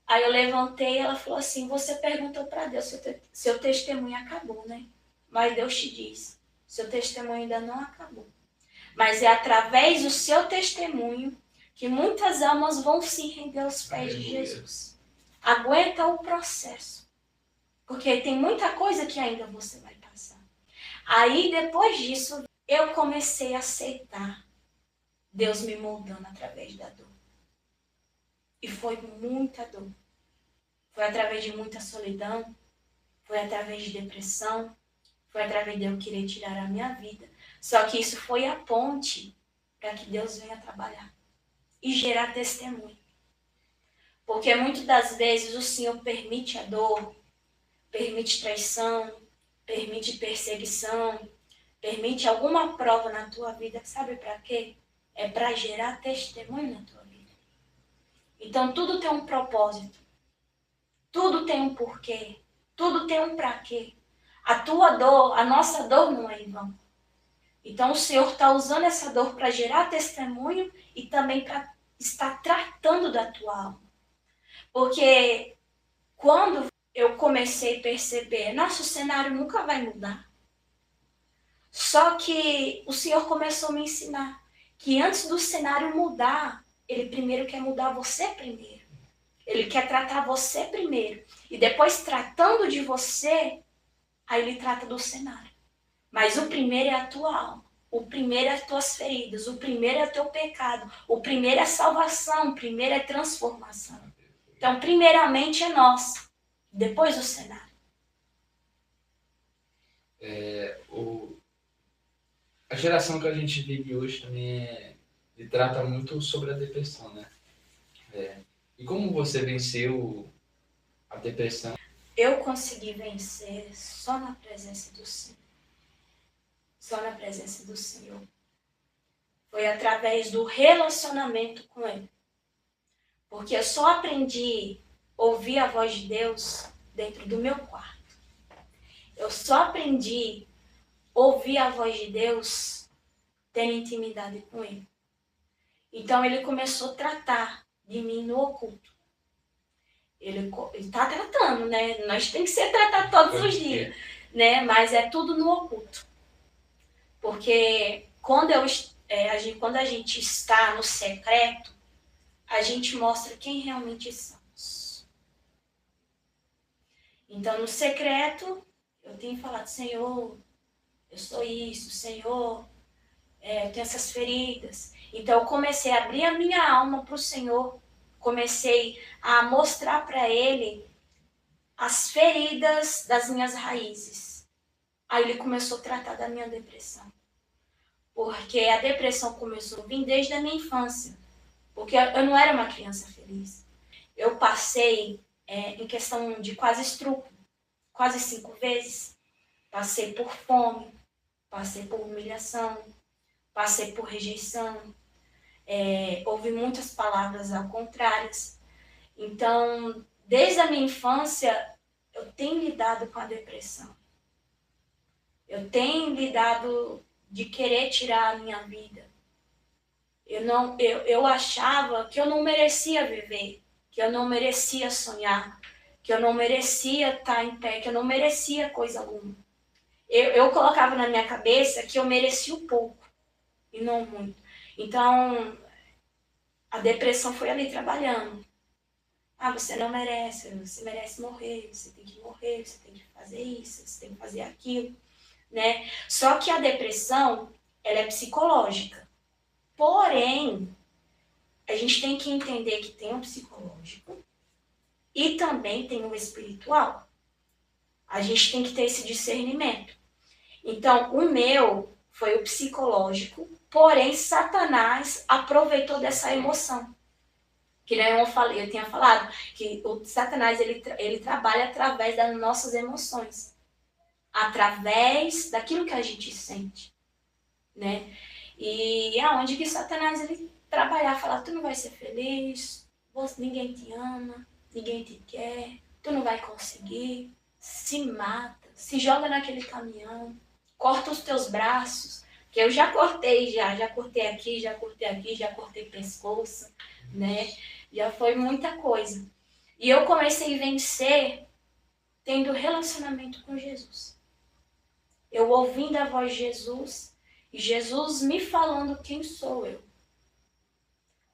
Aí eu levantei e ela falou assim, você perguntou para Deus, seu testemunho acabou, né? Mas Deus te diz, seu testemunho ainda não acabou. Mas é através do seu testemunho que muitas almas vão se render aos pés de Jesus. Aguenta o processo. Porque tem muita coisa que ainda você vai passar. Aí, depois disso, eu comecei a aceitar Deus me moldando através da dor. E foi muita dor. Foi através de muita solidão. Foi através de depressão. Foi através de eu querer tirar a minha vida. Só que isso foi a ponte para que Deus venha trabalhar. E gerar testemunho. Porque muitas das vezes o Senhor permite a dor, permite traição, permite perseguição, permite alguma prova na tua vida. Sabe para quê? É para gerar testemunho na tua vida. Então tudo tem um propósito. Tudo tem um porquê. Tudo tem um para quê. A tua dor, a nossa dor não é em vão. Então o Senhor está usando essa dor para gerar testemunho e também para estar tratando da tua alma. Porque quando eu comecei a perceber, nosso cenário nunca vai mudar. Só que o Senhor começou a me ensinar que antes do cenário mudar, Ele primeiro quer mudar você primeiro. Ele quer tratar você primeiro. E depois, tratando de você, aí Ele trata do cenário. Mas o primeiro é a tua alma. O primeiro é as tuas feridas. O primeiro é o teu pecado. O primeiro é salvação. O primeiro é transformação. Então, primeiramente é nós. Depois o cenário. A geração que a gente vive hoje também trata muito sobre a depressão, né? E como você venceu a depressão? Eu consegui vencer só na presença do Senhor. Só na presença do Senhor. Foi através do relacionamento com Ele. Porque eu só aprendi a ouvir a voz de Deus dentro do meu quarto. Eu só aprendi a ouvir a voz de Deus tendo intimidade com Ele. Então ele começou a tratar de mim no oculto. Ele está tratando, né? Nós tem que ser tratado todos os dias, né? Mas é tudo no oculto. Porque quando a gente está no secreto, a gente mostra quem realmente somos. Então, no secreto, eu tenho falado, Senhor, eu sou isso, Senhor, eu tenho essas feridas. Então, eu comecei a abrir a minha alma para o Senhor, comecei a mostrar para Ele as feridas das minhas raízes. Aí Ele começou a tratar da minha depressão. Porque a depressão começou a vir desde a minha infância. Porque eu não era uma criança feliz. Eu passei em questão de quase estupro, quase 5 vezes. Passei por fome, passei por humilhação, passei por rejeição. Houve muitas palavras ao contrário. Então, desde a minha infância, eu tenho lidado com a depressão. Eu tenho lidado de querer tirar a minha vida. Eu achava que eu não merecia viver, que eu não merecia sonhar, que eu não merecia estar em pé, que eu não merecia coisa alguma. Eu colocava na minha cabeça que eu merecia um pouco e não muito. Então, a depressão foi ali trabalhando. Você não merece, você merece morrer, você tem que morrer, você tem que fazer isso, você tem que fazer aquilo, né? Só que a depressão, ela é psicológica. Porém, a gente tem que entender que tem o psicológico e também tem o espiritual. A gente tem que ter esse discernimento. Então, o meu foi o psicológico, porém, Satanás aproveitou dessa emoção. Que nem eu tinha falado, que o Satanás ele trabalha através das nossas emoções. Através daquilo que a gente sente, né? E aonde que Satanás ele trabalhar, falar, tu não vai ser feliz, ninguém te ama, ninguém te quer, tu não vai conseguir, se mata, se joga naquele caminhão, corta os teus braços, que eu já cortei, já cortei aqui, já cortei pescoço, né? Já foi muita coisa. E eu comecei a vencer tendo relacionamento com Jesus. Eu ouvindo a voz de Jesus, e Jesus me falando quem sou eu.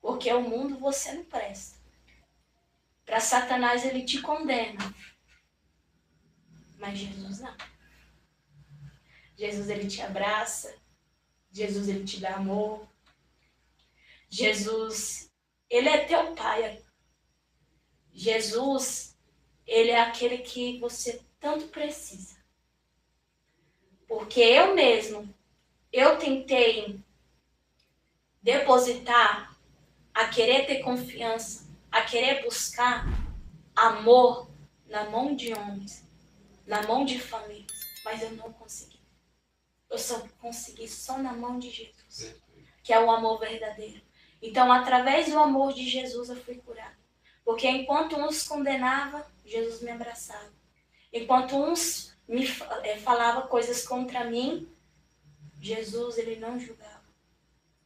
Porque o mundo você não presta. Para Satanás ele te condena. Mas Jesus não. Jesus ele te abraça. Jesus ele te dá amor. Jesus, ele é teu pai. Jesus, ele é aquele que você tanto precisa. Porque eu tentei depositar a querer ter confiança, a querer buscar amor na mão de homens, na mão de famílias, mas eu não consegui. Eu só consegui só na mão de Jesus, que é o amor verdadeiro. Então, através do amor de Jesus, eu fui curada. Porque enquanto uns condenavam, Jesus me abraçava. Enquanto uns me falavam coisas contra mim, Jesus, ele não julgava.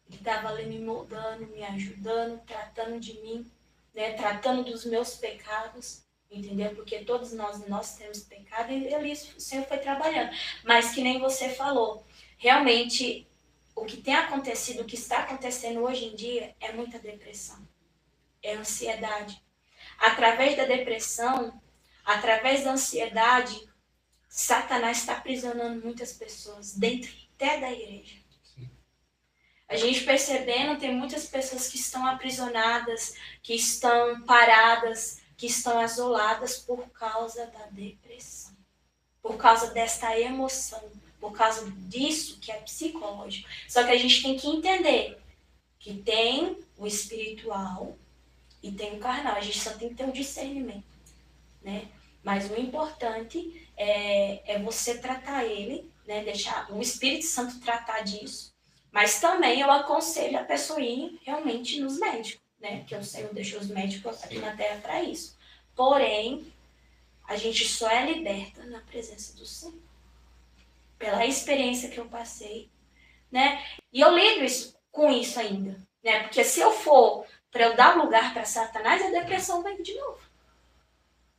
Ele estava ali me moldando, me ajudando, tratando de mim, né? Tratando dos meus pecados, entendeu? Porque todos nós temos pecado e ali o Senhor foi trabalhando. Mas que nem você falou, realmente o que tem acontecido, o que está acontecendo hoje em dia é muita depressão, é ansiedade. Através da depressão, através da ansiedade, Satanás está aprisionando muitas pessoas, dentro até da igreja. A gente percebendo, tem muitas pessoas que estão aprisionadas, que estão paradas, que estão isoladas por causa da depressão. Por causa desta emoção, por causa disso que é psicológico. Só que a gente tem que entender que tem o espiritual e tem o carnal. A gente só tem que ter um discernimento, né? Mas o importante é você tratar ele, né? Deixar o Espírito Santo tratar disso. Mas também eu aconselho a pessoa ir realmente nos médicos, né? Porque o Senhor deixou os médicos aqui na Terra para isso. Porém, a gente só é liberta na presença do Senhor. Pela experiência que eu passei, né? E eu lido com isso ainda. né? Porque se eu for para eu dar lugar para Satanás, a depressão vem de novo.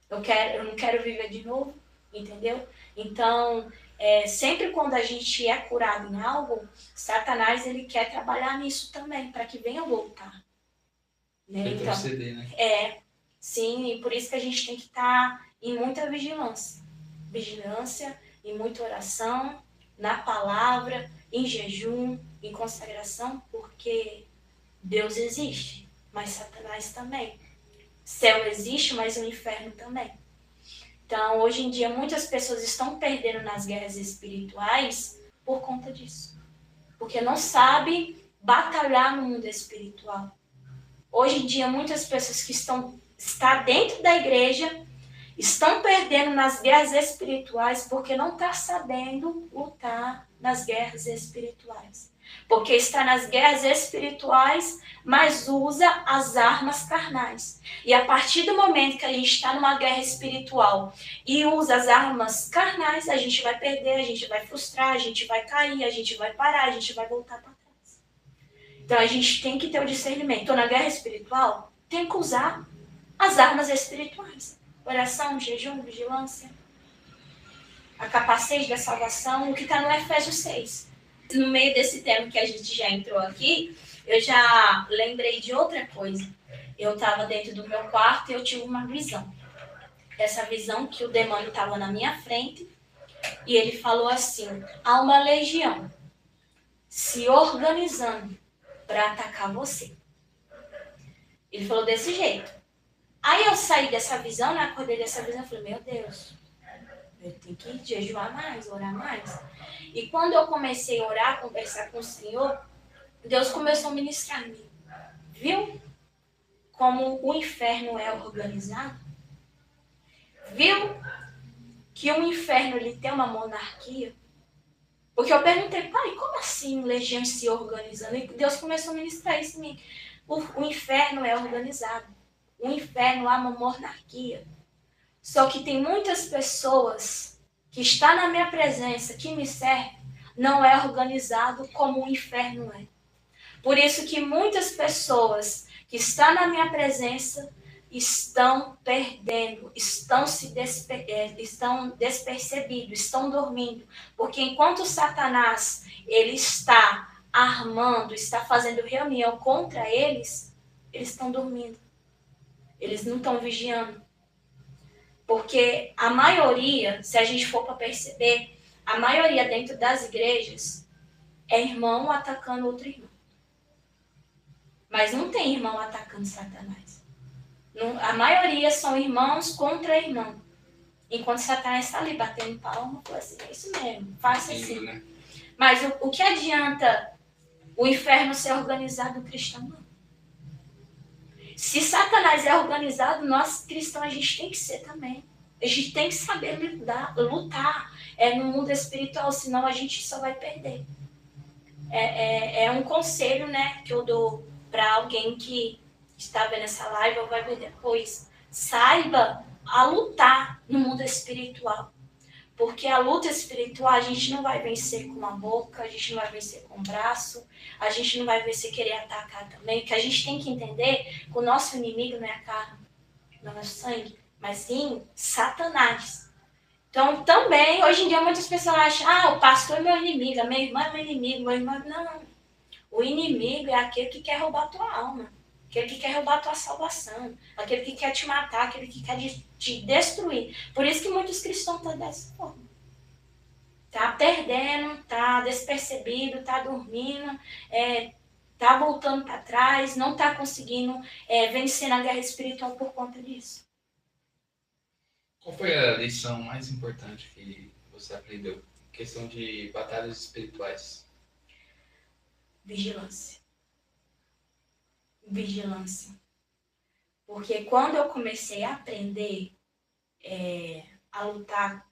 Eu não quero viver de novo, entendeu? Então, sempre quando a gente é curado em algo, Satanás ele quer trabalhar nisso também, para que venha voltar. Né? Então, né? Sim, e por isso que a gente tem que estar em muita vigilância. Vigilância, em muita oração, na palavra, em jejum, em consagração, porque Deus existe, mas Satanás também. Céu existe, mas o inferno também. Então, hoje em dia, muitas pessoas estão perdendo nas guerras espirituais por conta disso. Porque não sabem batalhar no mundo espiritual. Hoje em dia, muitas pessoas que estão dentro da igreja estão perdendo nas guerras espirituais porque não está sabendo lutar nas guerras espirituais. Porque está nas guerras espirituais, mas usa as armas carnais. E a partir do momento que a gente está numa guerra espiritual e usa as armas carnais, a gente vai perder, a gente vai frustrar, a gente vai cair, a gente vai parar, a gente vai voltar para trás. Então a gente tem que ter o discernimento. Estou na guerra espiritual, tem que usar as armas espirituais. Oração, jejum, vigilância. A capacete da salvação, o que está no Efésios 6. No meio desse tema que a gente já entrou aqui, eu já lembrei de outra coisa. Eu estava dentro do meu quarto e eu tive uma visão. Essa visão que o demônio estava na minha frente e ele falou assim, há uma legião se organizando para atacar você. Ele falou desse jeito. Aí eu saí dessa visão, né? Acordei dessa visão e falei, meu Deus, eu tenho que jejuar mais, orar mais. E quando eu comecei a orar, conversar com o Senhor, Deus começou a ministrar em mim. Viu como o inferno é organizado? Viu que o inferno ele tem uma monarquia? Porque eu perguntei, pai, como assim legião se organizando? E Deus começou a ministrar isso em mim. O inferno é organizado. O inferno há uma monarquia. Só que tem muitas pessoas que estão na minha presença, que me servem, não é organizado como o inferno é. Por isso que muitas pessoas que estão na minha presença estão perdendo, estão despercebidos, estão dormindo. Porque enquanto Satanás ele está armando, está fazendo reunião contra eles, eles estão dormindo. Eles não estão vigiando. Porque a maioria, se a gente for para perceber, a maioria dentro das igrejas é irmão atacando outro irmão. Mas não tem irmão atacando Satanás. Não, a maioria são irmãos contra irmão. Enquanto Satanás está ali batendo palma, fala assim, é isso mesmo, faça assim. Né? Mas o que adianta o inferno ser organizado no cristão? Não. Se Satanás é organizado, nós cristãos a gente tem que ser também. A gente tem que saber lutar no mundo espiritual, senão a gente só vai perder. É um conselho, né, que eu dou para alguém que está vendo essa live ou vai ver depois. Saiba a lutar no mundo espiritual. Porque a luta espiritual a gente não vai vencer com a boca, a gente não vai vencer com o braço, a gente não vai vencer querer atacar também. O que a gente tem que entender que o nosso inimigo não é a carne, não é o sangue, mas sim Satanás. Então também, hoje em dia muitas pessoas acham, o pastor é meu inimigo, a minha irmã é meu inimigo, meu irmão... Não, o inimigo é aquele que quer roubar a tua alma, aquele que quer roubar a tua salvação, aquele que quer te matar, aquele que quer te destruir. Por isso que muitos cristãos estão dessa forma. Tá perdendo, tá despercebido, tá dormindo, tá voltando para trás, não tá conseguindo vencer na guerra espiritual por conta disso. Qual foi a lição mais importante que você aprendeu? Questão de batalhas espirituais. Vigilância. Porque quando eu comecei a aprender a lutar,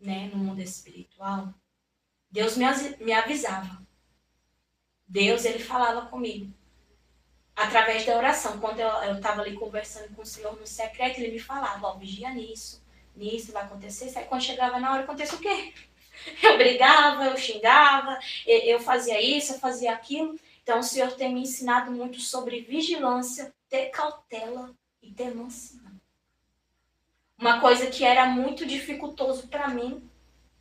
né, no mundo espiritual, Deus me avisava. Deus, ele falava comigo. Através da oração. Quando eu estava ali conversando com o Senhor no secreto, ele me falava, vigia nisso vai acontecer. Aí quando chegava na hora, acontecia o quê? Eu brigava, eu xingava, eu fazia isso, eu fazia aquilo. Então, o Senhor tem me ensinado muito sobre vigilância, ter cautela e ter mansidão. Uma coisa que era muito dificultoso para mim,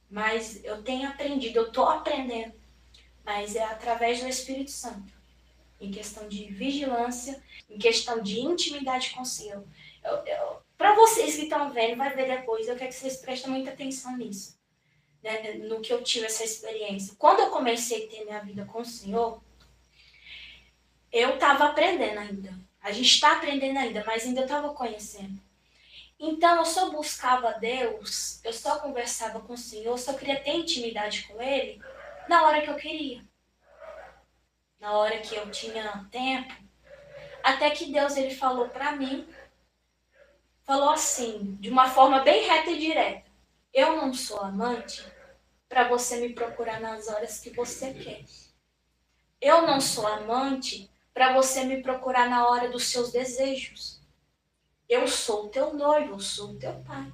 mas eu tenho aprendido, eu estou aprendendo, mas é através do Espírito Santo. Em questão de vigilância, em questão de intimidade com o Senhor. Para vocês que estão vendo, vai ver depois, eu quero que vocês prestem muita atenção nisso, né? No que eu tive essa experiência. Quando eu comecei a ter minha vida com o Senhor, eu estava aprendendo ainda. A gente está aprendendo ainda, mas ainda estava conhecendo. Então, eu só buscava Deus, eu só conversava com o Senhor, eu só queria ter intimidade com Ele na hora que eu queria. Na hora que eu tinha tempo. Até que Deus, Ele falou para mim, falou assim, de uma forma bem reta e direta. Eu não sou amante para você me procurar nas horas que você quer. Eu não sou amante para você me procurar na hora dos seus desejos. Eu sou o teu noivo, eu sou o teu pai.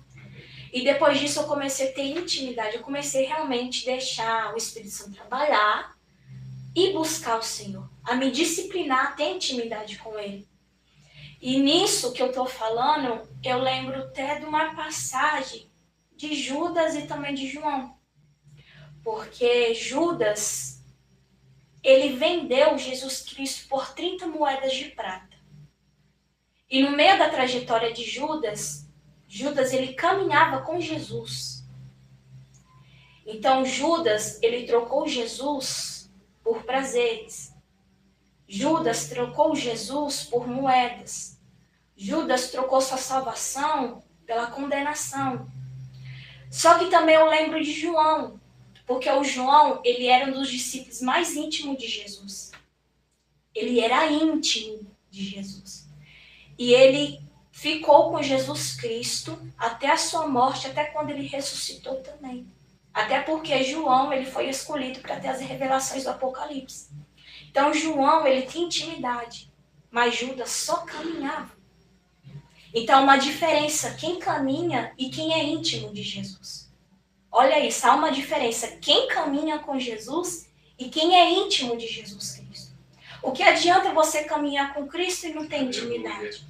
E depois disso eu comecei a ter intimidade, eu comecei realmente a deixar o Espírito Santo trabalhar e buscar o Senhor, a me disciplinar, a ter intimidade com Ele. E nisso que eu estou falando, eu lembro até de uma passagem de Judas e também de João. Porque Judas, ele vendeu Jesus Cristo por 30 moedas de prata. E no meio da trajetória de Judas, ele caminhava com Jesus. Então Judas, ele trocou Jesus por prazeres. Judas trocou Jesus por moedas. Judas trocou sua salvação pela condenação. Só que também eu lembro de João, porque o João, ele era um dos discípulos mais íntimos de Jesus. Ele era íntimo de Jesus. E ele ficou com Jesus Cristo até a sua morte, até quando ele ressuscitou também. Até porque João, ele foi escolhido para ter as revelações do Apocalipse. Então João, ele tinha intimidade, mas Judas só caminhava. Então uma diferença, quem caminha e quem é íntimo de Jesus. Olha isso, há uma diferença, quem caminha com Jesus e quem é íntimo de Jesus Cristo. O que adianta você caminhar com Cristo e não ter intimidade?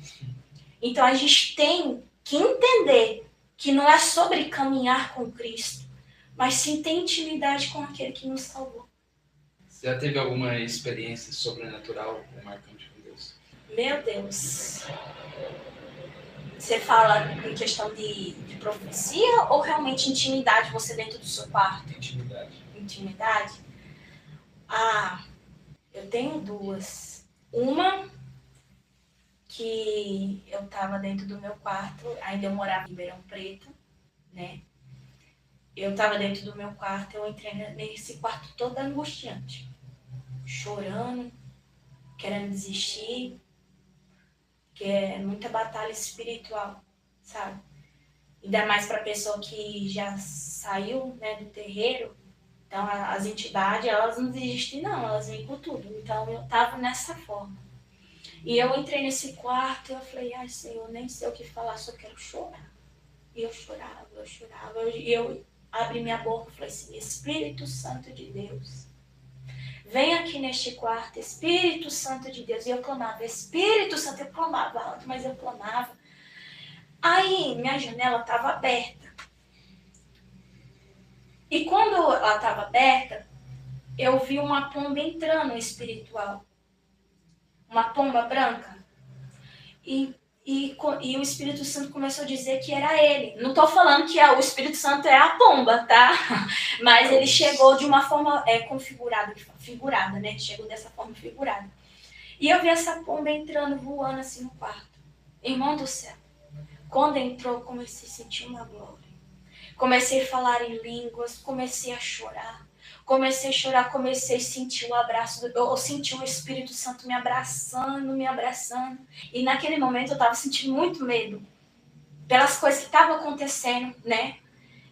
Então a gente tem que entender que não é sobre caminhar com Cristo, mas sim ter intimidade com aquele que nos salvou. Você já teve alguma experiência sobrenatural ou marcante com Deus? Meu Deus. Você fala em questão de profecia ou realmente intimidade, você dentro do seu quarto? Intimidade. Intimidade? Ah, eu tenho duas. Uma que eu estava dentro do meu quarto, ainda eu morava em Ribeirão Preto, né? Eu estava dentro do meu quarto, eu entrei nesse quarto todo angustiante, chorando, querendo desistir, que é muita batalha espiritual, sabe? Ainda mais para a pessoa que já saiu, né, do terreiro. Então, as entidades, elas não desistem não, elas vêm com tudo. Então, eu estava nessa forma. E eu entrei nesse quarto e eu falei, ai, Senhor, nem sei o que falar, só quero chorar. E eu chorava. E eu abri minha boca e falei assim, Espírito Santo de Deus, vem aqui neste quarto, Espírito Santo de Deus. E eu clamava, Espírito Santo, eu clamava alto, mas eu clamava. Aí, minha janela estava aberta. E quando ela estava aberta, eu vi uma pomba entrando espiritual. Uma pomba branca. E o Espírito Santo começou a dizer que era ele. Não estou falando que o Espírito Santo é a pomba, tá? Mas ele chegou de uma forma figurada, né? Chegou dessa forma figurada. E eu vi essa pomba entrando, voando assim no quarto. Irmão do céu. Quando entrou, eu comecei a sentir uma glória. Comecei a falar em línguas, comecei a chorar. Comecei a sentir o abraço, eu senti o Espírito Santo me abraçando. E naquele momento eu estava sentindo muito medo pelas coisas que estavam acontecendo, né?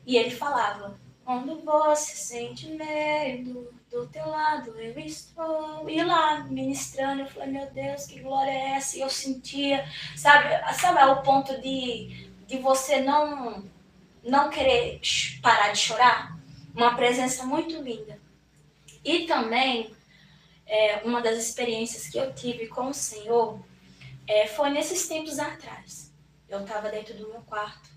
E ele falava, quando você sente medo, do teu lado eu estou. E lá, ministrando, eu falei, meu Deus, que glória é essa? E eu sentia, sabe ao ponto de você não querer parar de chorar? Uma presença muito linda. E também, uma das experiências que eu tive com o Senhor foi nesses tempos atrás. Eu estava dentro do meu quarto,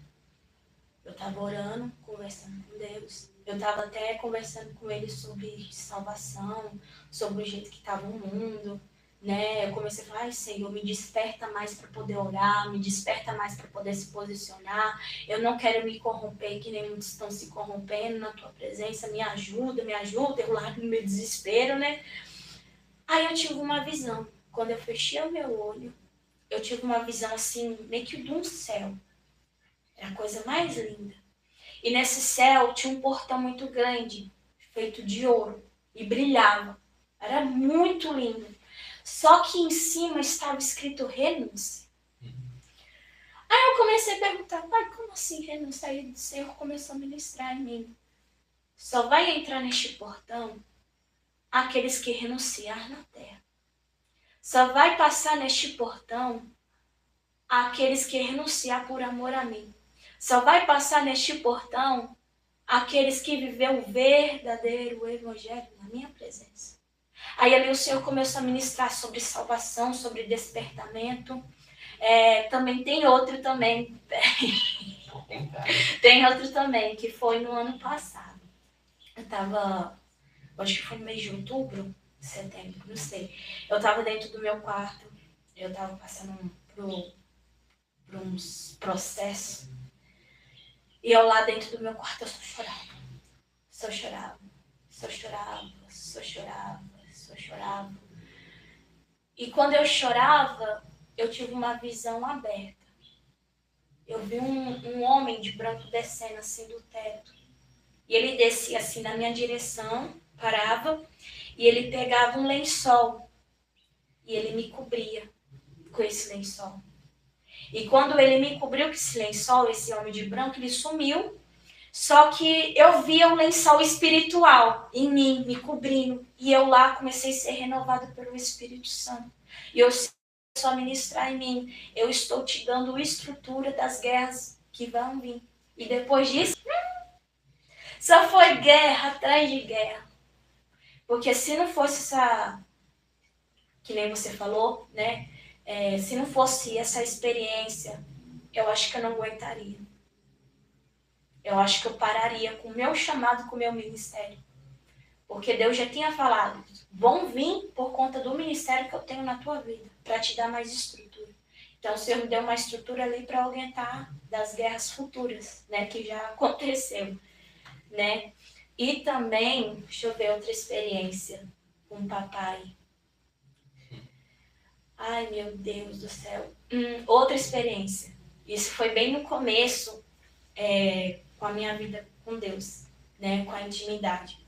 eu estava orando, conversando com Deus. Eu estava até conversando com Ele sobre salvação, sobre o jeito que estava o mundo, né? Eu comecei a falar, ai, Senhor, me desperta mais para poder orar, me desperta mais para poder se posicionar. Eu não quero me corromper, que nem muitos estão se corrompendo na Tua presença. Me ajuda, eu largo no meu desespero, né? Aí eu tive uma visão. Quando eu fechei o meu olho, eu tive uma visão assim, meio que de um céu. Era a coisa mais linda. E nesse céu tinha um portão muito grande, feito de ouro, e brilhava. Era muito lindo. Só que em cima estava escrito renúncia. Aí eu comecei a perguntar, pai, como assim renúncia? Aí o Senhor começou a ministrar em mim. Só vai entrar neste portão aqueles que renunciar na terra. Só vai passar neste portão aqueles que renunciar por amor a mim. Só vai passar neste portão aqueles que viveu o verdadeiro evangelho na minha presença. Aí ali o Senhor começou a ministrar sobre salvação, sobre despertamento. Também tem outro também. Tem outro também, que foi no ano passado. Eu estava, acho que foi no mês de outubro, setembro, não sei. Eu estava dentro do meu quarto, eu estava passando por uns processos. E eu lá dentro do meu quarto, eu só chorava. Só chorava, só chorava, só chorava, só chorava. E quando eu chorava, eu tive uma visão aberta. Eu vi um homem de branco descendo assim do teto. E ele descia assim na minha direção, parava, e ele pegava um lençol. E ele me cobria com esse lençol. E quando ele me cobriu com esse lençol, esse homem de branco, ele sumiu. Só que eu via um lençol espiritual em mim, me cobrindo. E eu lá comecei a ser renovada pelo Espírito Santo. E eu só ministrar em mim. Eu estou te dando estrutura das guerras que vão vir. E depois disso, só foi guerra atrás de guerra. Porque se não fosse essa, que nem você falou, né? Se não fosse essa experiência, eu acho que eu não aguentaria. Eu acho que eu pararia com o meu chamado, com o meu ministério. Porque Deus já tinha falado, vão vir por conta do ministério que eu tenho na tua vida, para te dar mais estrutura. Então o Senhor me deu uma estrutura ali para orientar das guerras futuras, né, que já aconteceu, né? E também, deixa eu ver outra experiência com o papai. Ai, meu Deus do céu. Outra experiência. Isso foi bem no começo, com a minha vida com Deus, né, com a intimidade.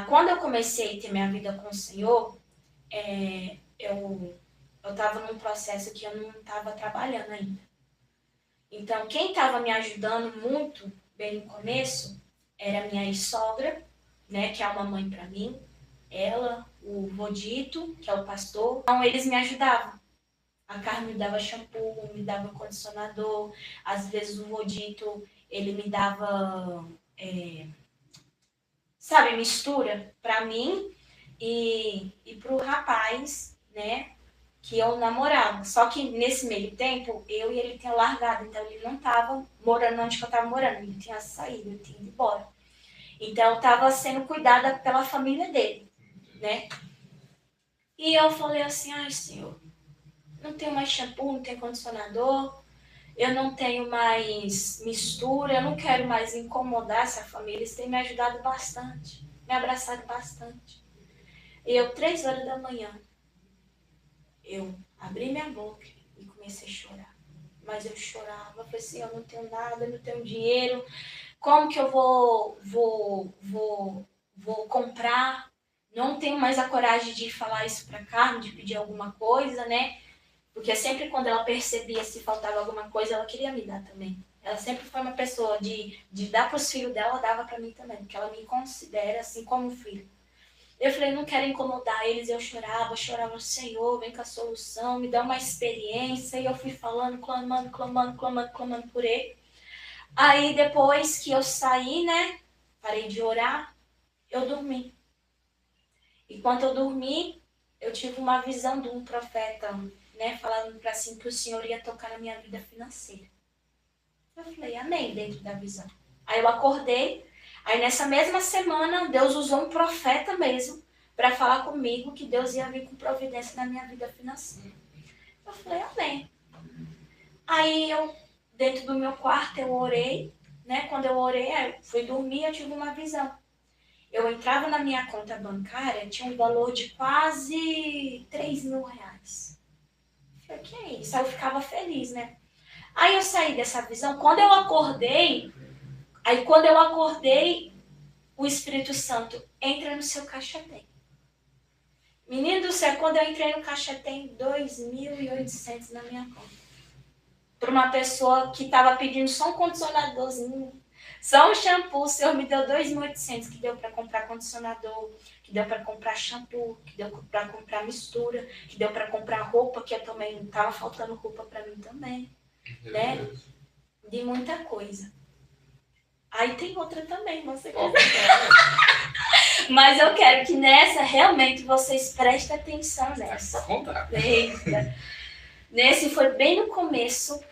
Quando eu comecei a ter minha vida com o Senhor, eu estava num processo que eu não estava trabalhando ainda. Então, quem estava me ajudando muito, bem no começo, era a minha ex-sogra, né, que é uma mãe para mim, ela, o Vodito, que é o pastor. Então, eles me ajudavam. A Carmen me dava shampoo, me dava condicionador, às vezes o Vodito, ele me dava... sabe, mistura para mim e pro rapaz, né, que eu namorava. Só que nesse meio tempo, eu e ele tinha largado, então ele não tava morando onde que eu tava morando, ele tinha saído, ele tinha ido embora. Então eu tava sendo cuidada pela família dele, né? E eu falei assim, ai, Senhor, não tenho mais shampoo, não tenho condicionador, eu não tenho mais mistura, eu não quero mais incomodar essa família, eles têm me ajudado bastante, me abraçado bastante. E eu, 3 horas da manhã, eu abri minha boca e comecei a chorar. Mas eu chorava, eu falei assim, eu não tenho nada, eu não tenho dinheiro, como que eu vou comprar? Não tenho mais a coragem de falar isso pra Carmen, de pedir alguma coisa, né? Porque sempre quando ela percebia se faltava alguma coisa, ela queria me dar também. Ela sempre foi uma pessoa de dar para os filhos dela, dava para mim também, porque ela me considera assim como filho. Eu falei, não quero incomodar eles, eu chorava, Senhor, vem com a solução, me dá uma experiência. E eu fui falando, clamando por ele. Aí depois que eu saí, né, parei de orar, eu dormi. E quando eu dormi, eu tive uma visão de um profeta, né, falando para assim que o Senhor ia tocar na minha vida financeira. Eu falei, amém, dentro da visão. Aí eu acordei, aí nessa mesma semana, Deus usou um profeta mesmo para falar comigo que Deus ia vir com providência na minha vida financeira. Eu falei, amém. Aí eu, dentro do meu quarto, eu orei, né? Quando eu orei, eu fui dormir, eu tive uma visão. Eu entrava na minha conta bancária, tinha um valor de quase 3.000 reais. Eu falei, que é isso? Aí eu ficava feliz, né? Aí eu saí dessa visão. Quando eu acordei, o Espírito Santo entra no seu caixa tem. Menino do céu, quando eu entrei no caixa tem 2.800 na minha conta. Para uma pessoa que estava pedindo só um condicionadorzinho, só um shampoo, o Senhor me deu 2.800, que deu para comprar condicionador, que deu para comprar shampoo, que deu para comprar mistura, que deu para comprar roupa, que eu também estava faltando roupa para mim também, né? De muita coisa. Aí tem outra também, você quer. Mas eu quero que nessa, realmente, vocês prestem atenção nessa. Nesse foi bem no começo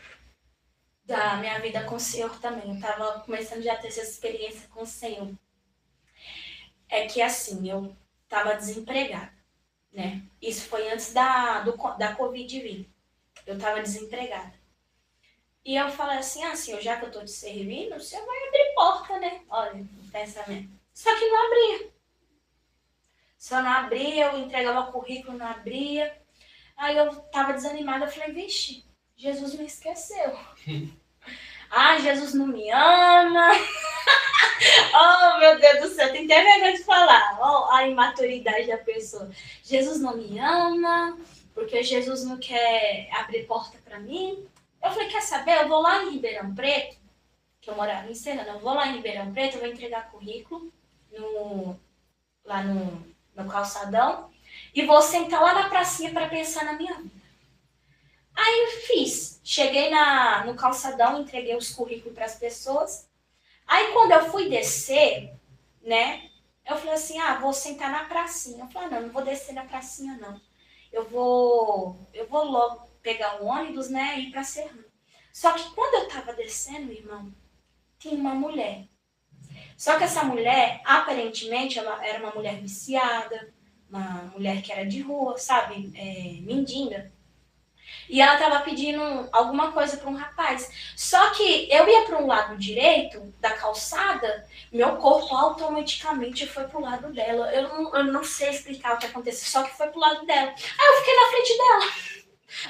da minha vida com o Senhor também. Eu estava começando já a ter essa experiência com o Senhor. É que assim, eu estava desempregada, né? Isso foi antes da Covid vir. Eu estava desempregada. E eu falei assim, Senhor, já que eu estou te servindo, o Senhor vai abrir porta, né? Olha, o pensamento. Só que não abria. Só não abria, eu entregava currículo, não abria. Aí eu estava desanimada, eu falei, vixe, Jesus me esqueceu. Jesus não me ama. Oh, meu Deus do céu, tem até vergonha de falar. Oh, a imaturidade da pessoa. Jesus não me ama, porque Jesus não quer abrir porta para mim. Eu falei, quer saber? Eu vou lá em Ribeirão Preto, que eu morava em Serrana, eu vou lá em Ribeirão Preto, eu vou entregar currículo lá no calçadão e vou sentar lá na pracinha para pensar na minha vida. Aí eu fiz. Cheguei no calçadão, entreguei os currículos para as pessoas. Aí quando eu fui descer, né, eu falei assim, vou sentar na pracinha. Eu falei, não vou descer na pracinha, não. Eu vou logo pegar o ônibus, né, e ir para Serrana. Só que quando eu tava descendo, irmão, tinha uma mulher. Só que essa mulher, aparentemente, ela era uma mulher viciada, uma mulher que era de rua, sabe, mendiga. E ela tava pedindo alguma coisa para um rapaz. Só que eu ia para um lado direito da calçada, meu corpo automaticamente foi pro lado dela. Eu não sei explicar o que aconteceu, só que foi pro lado dela. Aí eu fiquei na frente dela.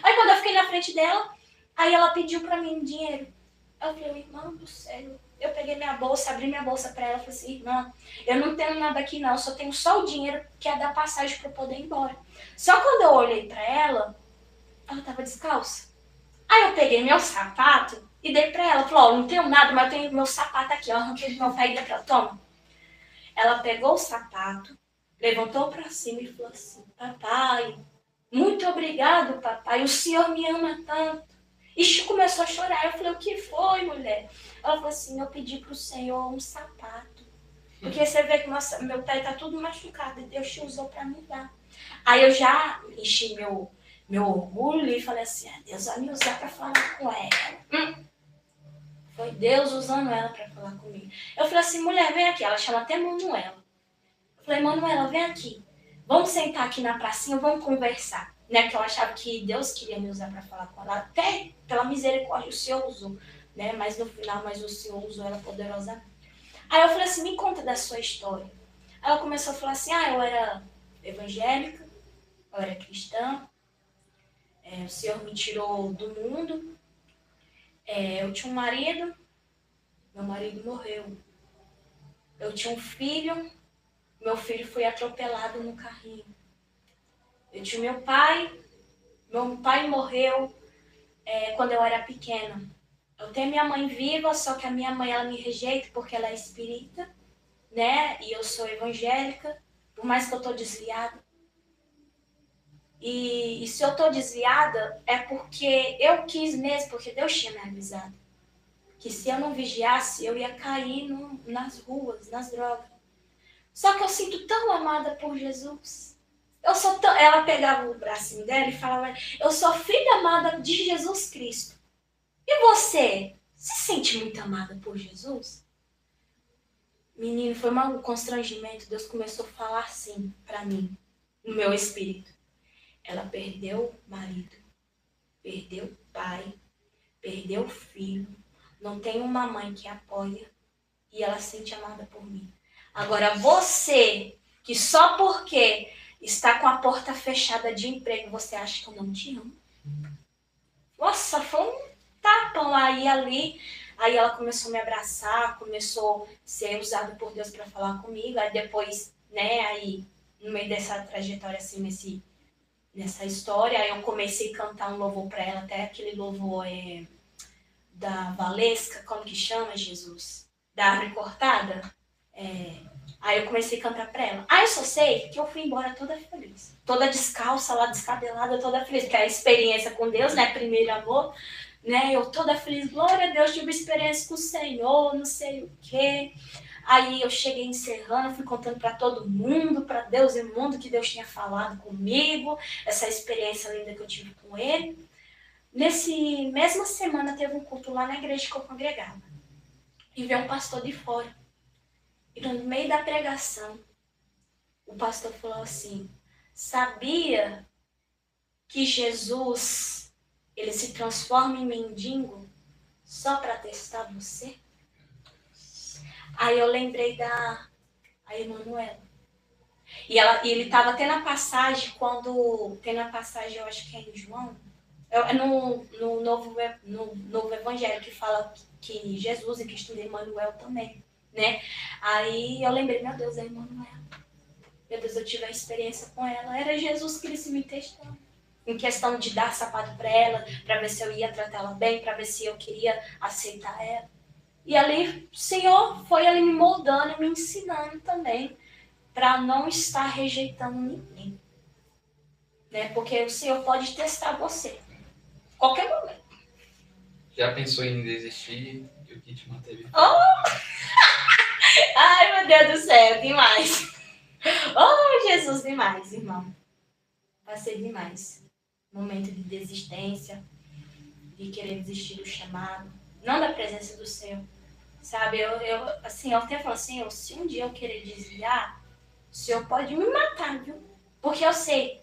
Aí quando eu fiquei na frente dela, aí ela pediu para mim dinheiro. Eu falei, irmão do céu. Eu peguei minha bolsa, abri minha bolsa para ela e falei assim, irmã, eu não tenho nada aqui não, só tenho só o dinheiro que é da passagem para eu poder ir embora. Só quando eu olhei para ela tava descalça. Aí eu peguei meu sapato e dei pra ela. Falou, não tenho nada, mas eu tenho meu sapato aqui. Eu arranquei do meu pé e dei pra ela. Toma. Ela pegou o sapato, levantou pra cima e falou assim, papai, muito obrigado, papai. O senhor me ama tanto. E começou a chorar. Eu falei, o que foi, mulher? Ela falou assim, eu pedi pro Senhor um sapato. Porque você vê que meu pé tá tudo machucado e Deus te usou pra me dar. Aí eu já enchi meu orgulho e falei assim, Deus vai me usar para falar com ela. Foi Deus usando ela para falar comigo. Eu falei assim, mulher, vem aqui. Ela chama até Manuela. Eu falei, Manuela, vem aqui. Vamos sentar aqui na pracinha, vamos conversar. Né? Que eu achava que Deus queria me usar para falar com ela. Até pela misericórdia o Senhor usou. Né? Mas no final, o Senhor usou ela poderosamente. Aí eu falei assim, me conta da sua história. Ela começou a falar assim, eu era evangélica, eu era cristã. O Senhor me tirou do mundo. Eu tinha um marido, meu marido morreu. Eu tinha um filho, meu filho foi atropelado no carrinho. Eu tinha meu pai morreu quando eu era pequena. Eu tenho minha mãe viva, só que a minha mãe ela me rejeita porque ela é espírita, né? E eu sou evangélica, por mais que eu estou desviada. E se eu estou desviada, é porque eu quis mesmo, porque Deus tinha me avisado. Que se eu não vigiasse, eu ia cair nas ruas, nas drogas. Só que eu sinto tão amada por Jesus. Eu sou tão... Ela pegava o bracinho dela e falava, eu sou filha amada de Jesus Cristo. E você? Se sente muito amada por Jesus? Menino, foi um constrangimento. Deus começou a falar assim pra mim, no meu espírito. Ela perdeu o marido, perdeu o pai, perdeu o filho, não tem uma mãe que apoia e ela se sente amada por mim. Agora você, que só porque está com a porta fechada de emprego, você acha que eu não te amo? Nossa, foi um tapão aí ali. Aí ela começou a me abraçar, começou a ser usada por Deus para falar comigo. Aí depois, né, aí no meio dessa trajetória assim, nessa história, aí eu comecei a cantar um louvor para ela, até aquele louvor da Valesca, como que chama, Jesus? Da árvore cortada. Aí eu comecei a cantar pra ela. Aí eu só sei que eu fui embora toda feliz. Toda descalça, lá descabelada, toda feliz. Porque a experiência com Deus, né? Primeiro amor, né? Eu toda feliz. Glória a Deus, tive experiência com o Senhor, não sei o quê. Aí eu cheguei encerrando, fui contando pra todo mundo, pra Deus e o mundo, que Deus tinha falado comigo. Essa experiência linda que eu tive com Ele. Nesse mesma semana teve um culto lá na igreja que eu congregava. E veio um pastor de fora. E no meio da pregação, o pastor falou assim, sabia que Jesus, ele se transforma em mendigo só para testar você? Aí eu lembrei da Emanuela. E ele estava até na passagem, tem na passagem, eu acho que é em João, no novo Evangelho, que fala que Jesus e que estuda Emanuel também, né? Aí eu lembrei, meu Deus, é Emanuel. Meu Deus, eu tive a experiência com ela. Era Jesus Cristo me testando. Em questão de dar sapato para ela, para ver se eu ia tratá-la bem, para ver se eu queria aceitar ela. E ali o Senhor foi ali me moldando e me ensinando também para não estar rejeitando ninguém. Né? Porque o Senhor pode testar você. Qualquer momento. Já pensou em desistir e o que te manteve? Oh! Ai, meu Deus do céu, demais. Oh, Jesus, demais, irmão. Passei demais. Momento de desistência, de querer desistir do chamado, não da presença do Senhor. Sabe, eu até falo assim, se um dia eu querer desviar, o Senhor pode me matar, viu? Porque eu sei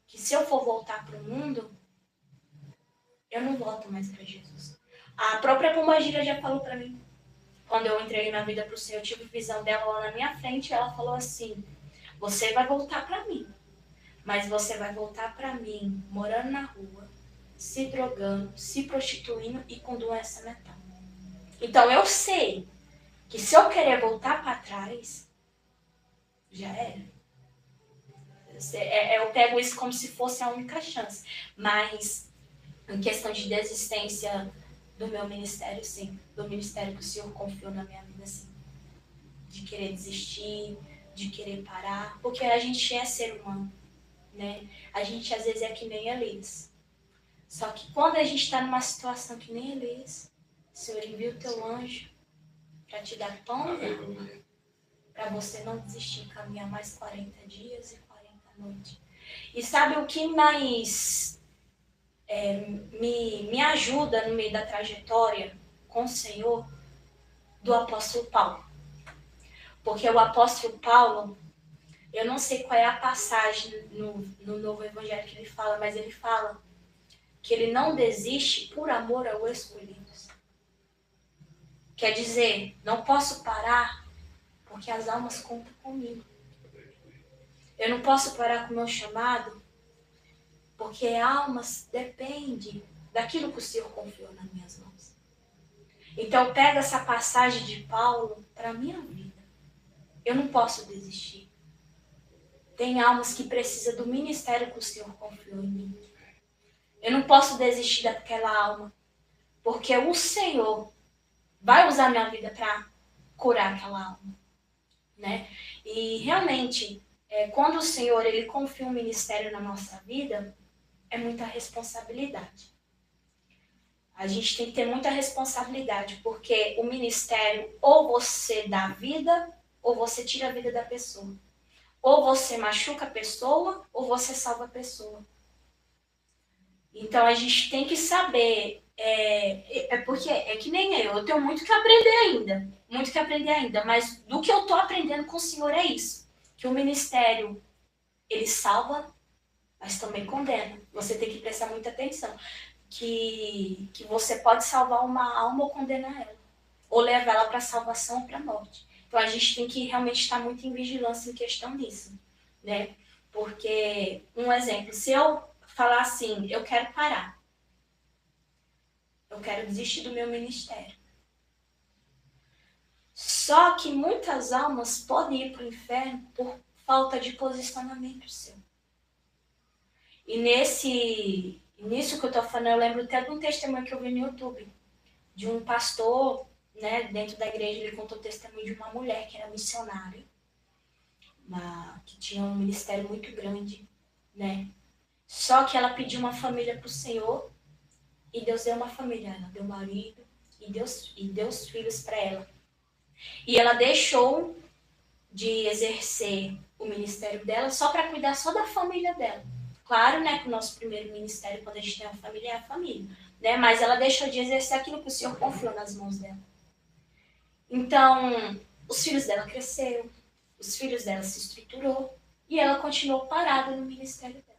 que se eu for voltar para o mundo, eu não volto mais para Jesus. A própria Pombagira já falou para mim, quando eu entrei na vida para o Senhor, eu tive visão dela lá na minha frente, e ela falou assim, você vai voltar para mim, mas você vai voltar para mim morando na rua, se drogando, se prostituindo e com doença mental. Então eu sei que se eu querer voltar para trás, já era. Eu pego isso como se fosse a única chance. Mas em questão de desistência do meu ministério, sim. Do ministério que o Senhor confiou na minha vida, sim. De querer desistir, de querer parar. Porque a gente é ser humano, né? A gente às vezes é que nem Elias. Só que quando a gente está numa situação que nem Elias, o Senhor envia o teu anjo para te dar pão e água, para você não desistir e caminhar mais 40 dias e 40 noites. E sabe o que mais me ajuda no meio da trajetória com o Senhor? Do apóstolo Paulo. Porque o apóstolo Paulo, eu não sei qual é a passagem no Novo Evangelho que ele fala, mas ele fala que ele não desiste por amor ao escolhido. Quer dizer, não posso parar porque as almas contam comigo. Eu não posso parar com o meu chamado porque almas dependem daquilo que o Senhor confiou nas minhas mãos. Então eu pego essa passagem de Paulo para a minha vida. Eu não posso desistir. Tem almas que precisam do ministério que o Senhor confiou em mim. Eu não posso desistir daquela alma porque o Senhor vai usar minha vida para curar aquela alma, né? E realmente, quando o Senhor ele confia um ministério na nossa vida, é muita responsabilidade. A gente tem que ter muita responsabilidade, porque o ministério ou você dá vida ou você tira a vida da pessoa. Ou você machuca a pessoa, ou você salva a pessoa. Então a gente tem que saber, porque é que nem eu tenho muito que aprender ainda, mas do que eu estou aprendendo com o Senhor é isso, que o ministério, ele salva, mas também condena. Você tem que prestar muita atenção, que você pode salvar uma alma ou condenar ela, ou levar ela para a salvação ou para a morte. Então a gente tem que realmente estar muito em vigilância em questão disso, né? Porque, um exemplo, se eu falar assim, eu quero parar, eu quero desistir do meu ministério. Só que muitas almas podem ir para o inferno por falta de posicionamento seu. E nisso que eu estou falando, eu lembro até de um testemunho que eu vi no YouTube, de um pastor, né, dentro da igreja, ele contou o testemunho de uma mulher que era missionária, que tinha um ministério muito grande, né? Só que ela pediu uma família para o Senhor e Deus deu uma família. Ela deu marido e deu os filhos para ela. E ela deixou de exercer o ministério dela só para cuidar só da família dela. Claro, né, que o nosso primeiro ministério, quando a gente tem uma família, é a família. Né? Mas ela deixou de exercer aquilo que o Senhor confiou nas mãos dela. Então, os filhos dela cresceram, os filhos dela se estruturou e ela continuou parada no ministério dela.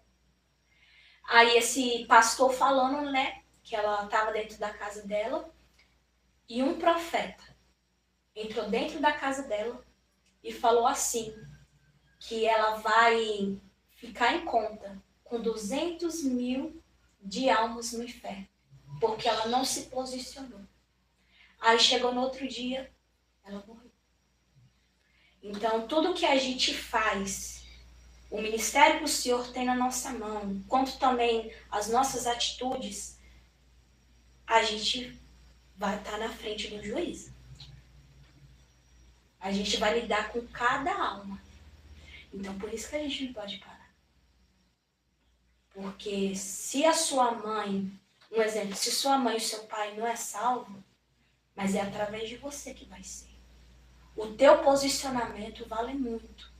Aí esse pastor falando, né, que ela estava dentro da casa dela e um profeta entrou dentro da casa dela e falou assim, que ela vai ficar em conta com 200 mil de almas no inferno, porque ela não se posicionou. Aí chegou no outro dia, ela morreu. Então, tudo que a gente faz, o ministério que o Senhor tem na nossa mão, quanto também as nossas atitudes, a gente vai estar na frente do juízo. A gente vai lidar com cada alma. Então, por isso que a gente não pode parar. Porque se a sua mãe, um exemplo, se sua mãe e seu pai não é salvo, mas é através de você que vai ser. O teu posicionamento vale muito.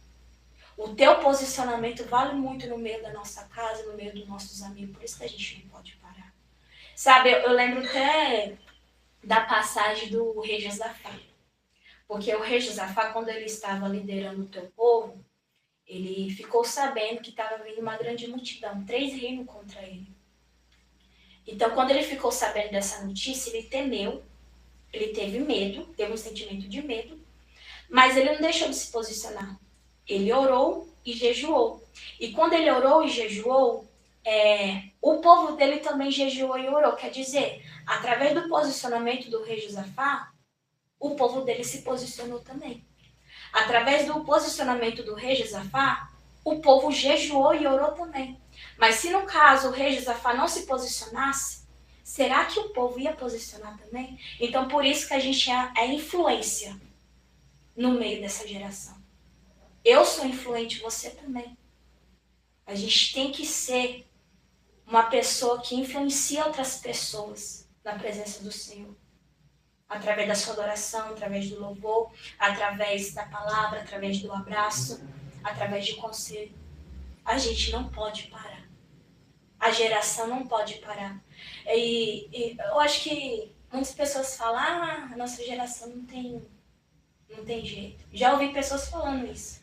O teu posicionamento vale muito no meio da nossa casa, no meio dos nossos amigos. Por isso que a gente não pode parar. Sabe, eu lembro até da passagem do rei Josafá. Porque o rei Josafá, quando ele estava liderando o teu povo, ele ficou sabendo que estava vindo uma grande multidão, 3 reinos contra ele. Então, quando ele ficou sabendo dessa notícia, ele temeu, ele teve medo, teve um sentimento de medo, mas ele não deixou de se posicionar. Ele orou e jejuou. E quando ele orou e jejuou, o povo dele também jejuou e orou. Quer dizer, através do posicionamento do rei Josafá, o povo dele se posicionou também. Através do posicionamento do rei Josafá, o povo jejuou e orou também. Mas se no caso o rei Josafá não se posicionasse, será que o povo ia posicionar também? Então por isso que a gente é influência no meio dessa geração. Eu sou influente, você também. A gente tem que ser uma pessoa que influencia outras pessoas na presença do Senhor. Através da sua adoração, através do louvor, através da palavra, através do abraço, através de conselho. A gente não pode parar. A geração não pode parar. E eu acho que muitas pessoas falam, a nossa geração não tem jeito. Já ouvi pessoas falando isso.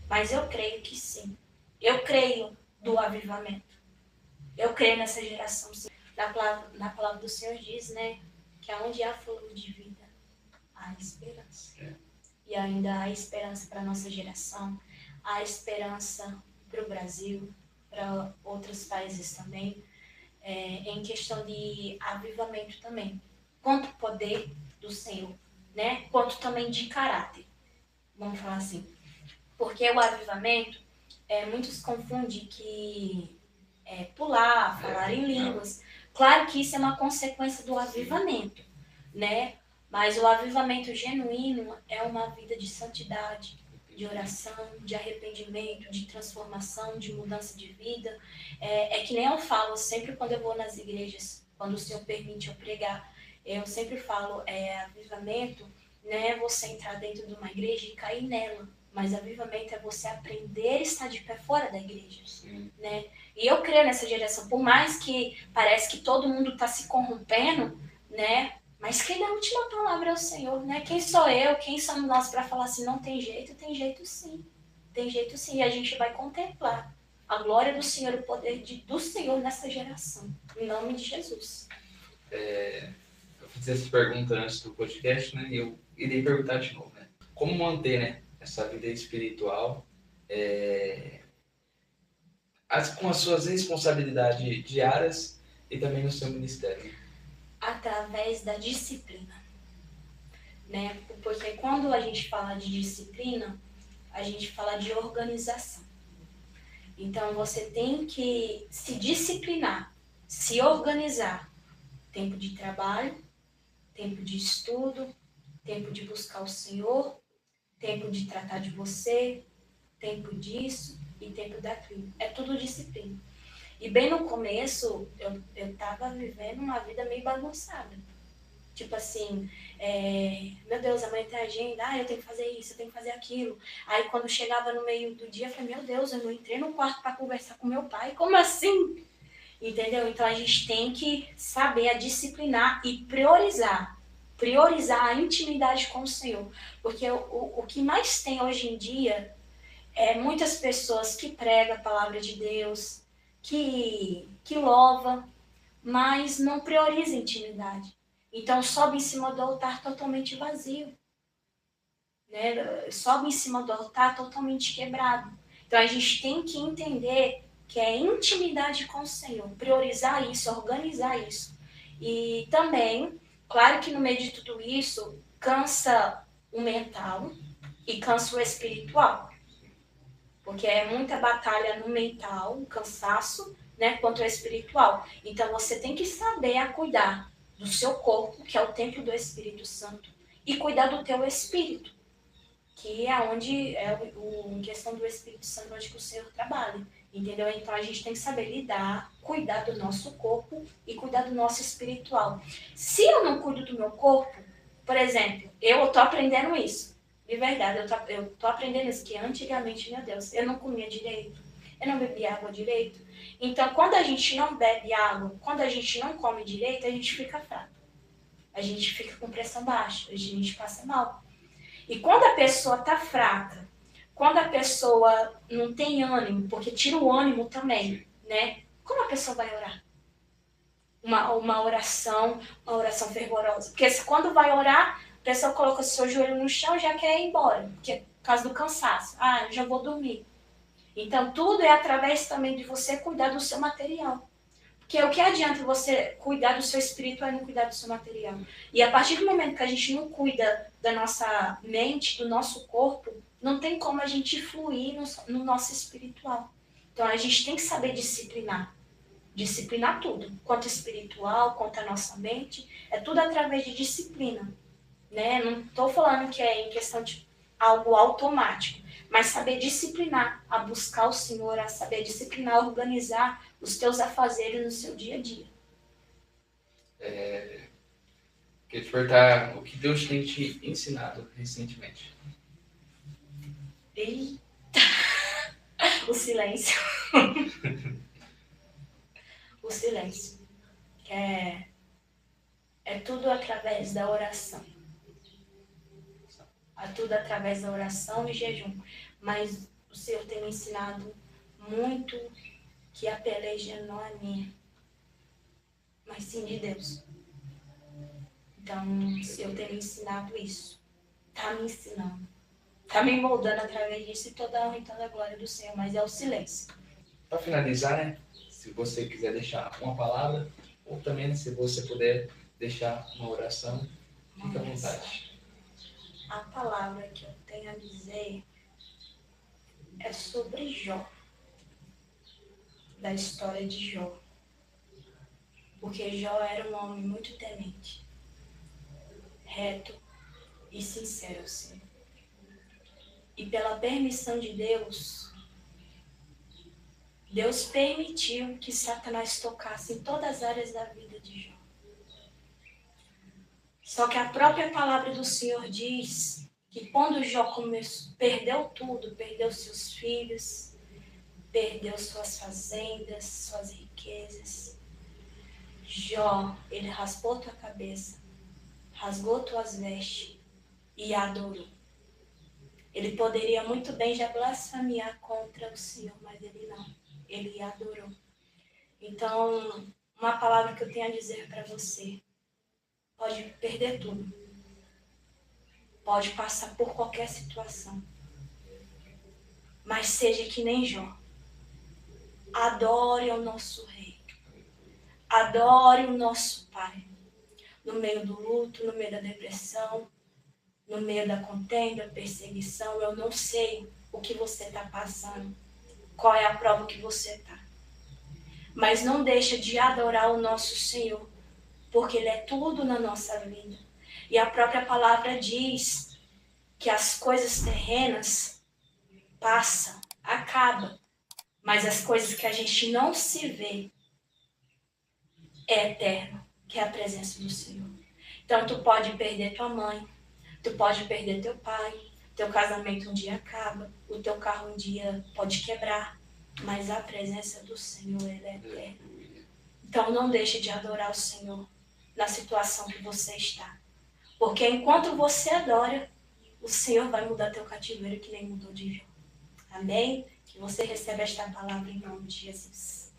Mas eu creio que sim. Eu creio do avivamento. Eu creio nessa geração. Na palavra do Senhor diz, né? Que onde há fogo de vida, há esperança. E ainda há esperança para a nossa geração, há esperança para o Brasil, para outros países também, em questão de avivamento também. Quanto poder do Senhor, né? Quanto também de caráter, vamos falar assim. Porque o avivamento, muitos confundem que pular, falar em línguas. Claro que isso é uma consequência do avivamento, né? Mas o avivamento genuíno é uma vida de santidade, de oração, de arrependimento, de transformação, de mudança de vida. É que nem eu falo, sempre quando eu vou nas igrejas, quando o Senhor permite eu pregar, eu sempre falo, avivamento né, você entrar dentro de uma igreja e cair nela. Mas avivamento é você aprender a estar de pé fora da igreja, né? E eu creio nessa geração, por mais que parece que todo mundo está se corrompendo, né? Mas quem dá a última palavra é o Senhor, né? Quem sou eu, quem somos nós para falar assim, não tem jeito? Tem jeito sim. Tem jeito sim. E a gente vai contemplar a glória do Senhor, o poder do Senhor nessa geração. Em nome de Jesus. Eu fiz essa pergunta antes do podcast, né? E eu irei perguntar de novo, né? Como manter, né, essa vida espiritual com as suas responsabilidades diárias e também no seu ministério? Através da disciplina, né? Porque quando a gente fala de disciplina, a gente fala de organização. Então você tem que se disciplinar, se organizar. Tempo de trabalho, tempo de estudo, tempo de buscar o Senhor, tempo de tratar de você, tempo disso e tempo daquilo. É tudo disciplina. E bem no começo, eu tava vivendo uma vida meio bagunçada. Tipo assim, meu Deus, amanhã tem agenda, eu tenho que fazer isso, eu tenho que fazer aquilo. Aí quando chegava no meio do dia, eu falei, meu Deus, eu não entrei no quarto para conversar com meu pai, como assim? Entendeu? Então a gente tem que saber a disciplinar e priorizar. Priorizar a intimidade com o Senhor. Porque o que mais tem hoje em dia é muitas pessoas que pregam a palavra de Deus, que louva, mas não prioriza a intimidade. Então sobe em cima do altar totalmente vazio, né? Sobe em cima do altar totalmente quebrado. Então a gente tem que entender que é intimidade com o Senhor, priorizar isso, organizar isso. E também, claro que no meio de tudo isso, cansa o mental e cansa o espiritual. Porque é muita batalha no mental, um cansaço, né, quanto ao espiritual. Então você tem que saber a cuidar do seu corpo, que é o templo do Espírito Santo, e cuidar do teu espírito, que é onde é em questão do Espírito Santo, onde que o Senhor trabalha. Entendeu? Então a gente tem que saber lidar, cuidar do nosso corpo e cuidar do nosso espiritual. Se eu não cuido do meu corpo, por exemplo, eu tô aprendendo isso. De verdade, eu tô aprendendo isso, que antigamente, meu Deus, eu não comia direito, eu não bebia água direito. Então, quando a gente não bebe água, quando a gente não come direito, a gente fica fraco. A gente fica com pressão baixa, a gente passa mal. E quando a pessoa tá fraca, quando a pessoa não tem ânimo, porque tira o ânimo também, né? Como a pessoa vai orar? Uma oração fervorosa. Porque quando vai orar, a pessoa coloca o seu joelho no chão e já quer ir embora, porque é por causa do cansaço. Ah, eu já vou dormir. Então, tudo é através também de você cuidar do seu material. Porque o que adianta você cuidar do seu espírito e não cuidar do seu material? E a partir do momento que a gente não cuida da nossa mente, do nosso corpo, não tem como a gente fluir no nosso espiritual. Então, a gente tem que saber disciplinar. Disciplinar tudo, quanto espiritual, quanto a nossa mente, é tudo através de disciplina, né? Não estou falando que é em questão de algo automático, mas saber disciplinar, a buscar o Senhor, a saber disciplinar, organizar os teus afazeres no seu dia a dia. Queria te perguntar o que Deus tem te ensinado recentemente. Eita! O silêncio. O silêncio. É tudo através da oração. É tudo através da oração e jejum. Mas o Senhor tem me ensinado muito que a peleja não é minha, mas sim de Deus. Então, o Senhor tem me ensinado isso. Está me ensinando. Está me moldando através disso e toda a honra e toda a glória do Senhor, mas é o silêncio. Para finalizar, né? Se você quiser deixar uma palavra, ou também, né, se você puder deixar uma oração, fique à vontade. A palavra que eu tenho a dizer é sobre Jó, da história de Jó. Porque Jó era um homem muito temente, reto e sincero, assim. E pela permissão de Deus, Deus permitiu que Satanás tocasse em todas as áreas da vida de Jó. Só que a própria palavra do Senhor diz que quando Jó perdeu tudo, perdeu seus filhos, perdeu suas fazendas, suas riquezas, Jó, ele raspou tua cabeça, rasgou tuas vestes e adorou. Ele poderia muito bem já blasfemear contra o Senhor, mas ele não. Ele adorou. Então, uma palavra que eu tenho a dizer para você. Pode perder tudo. Pode passar por qualquer situação. Mas seja que nem Jó. Adore o nosso Rei. Adore o nosso Pai. No meio do luto, no meio da depressão, no meio da contenda, perseguição, eu não sei o que você está passando. Qual é a prova que você está. Mas não deixa de adorar o nosso Senhor. Porque Ele é tudo na nossa vida. E a própria palavra diz que as coisas terrenas passam, acabam. Mas as coisas que a gente não se vê é eterno, que é a presença do Senhor. Então tu pode perder tua mãe, tu pode perder teu pai, teu casamento um dia acaba, o teu carro um dia pode quebrar, mas a presença do Senhor, ela é eterna. Então não deixe de adorar o Senhor na situação que você está. Porque enquanto você adora, o Senhor vai mudar teu cativeiro que nem mudou de Jó. Amém? Que você receba esta palavra em nome de Jesus.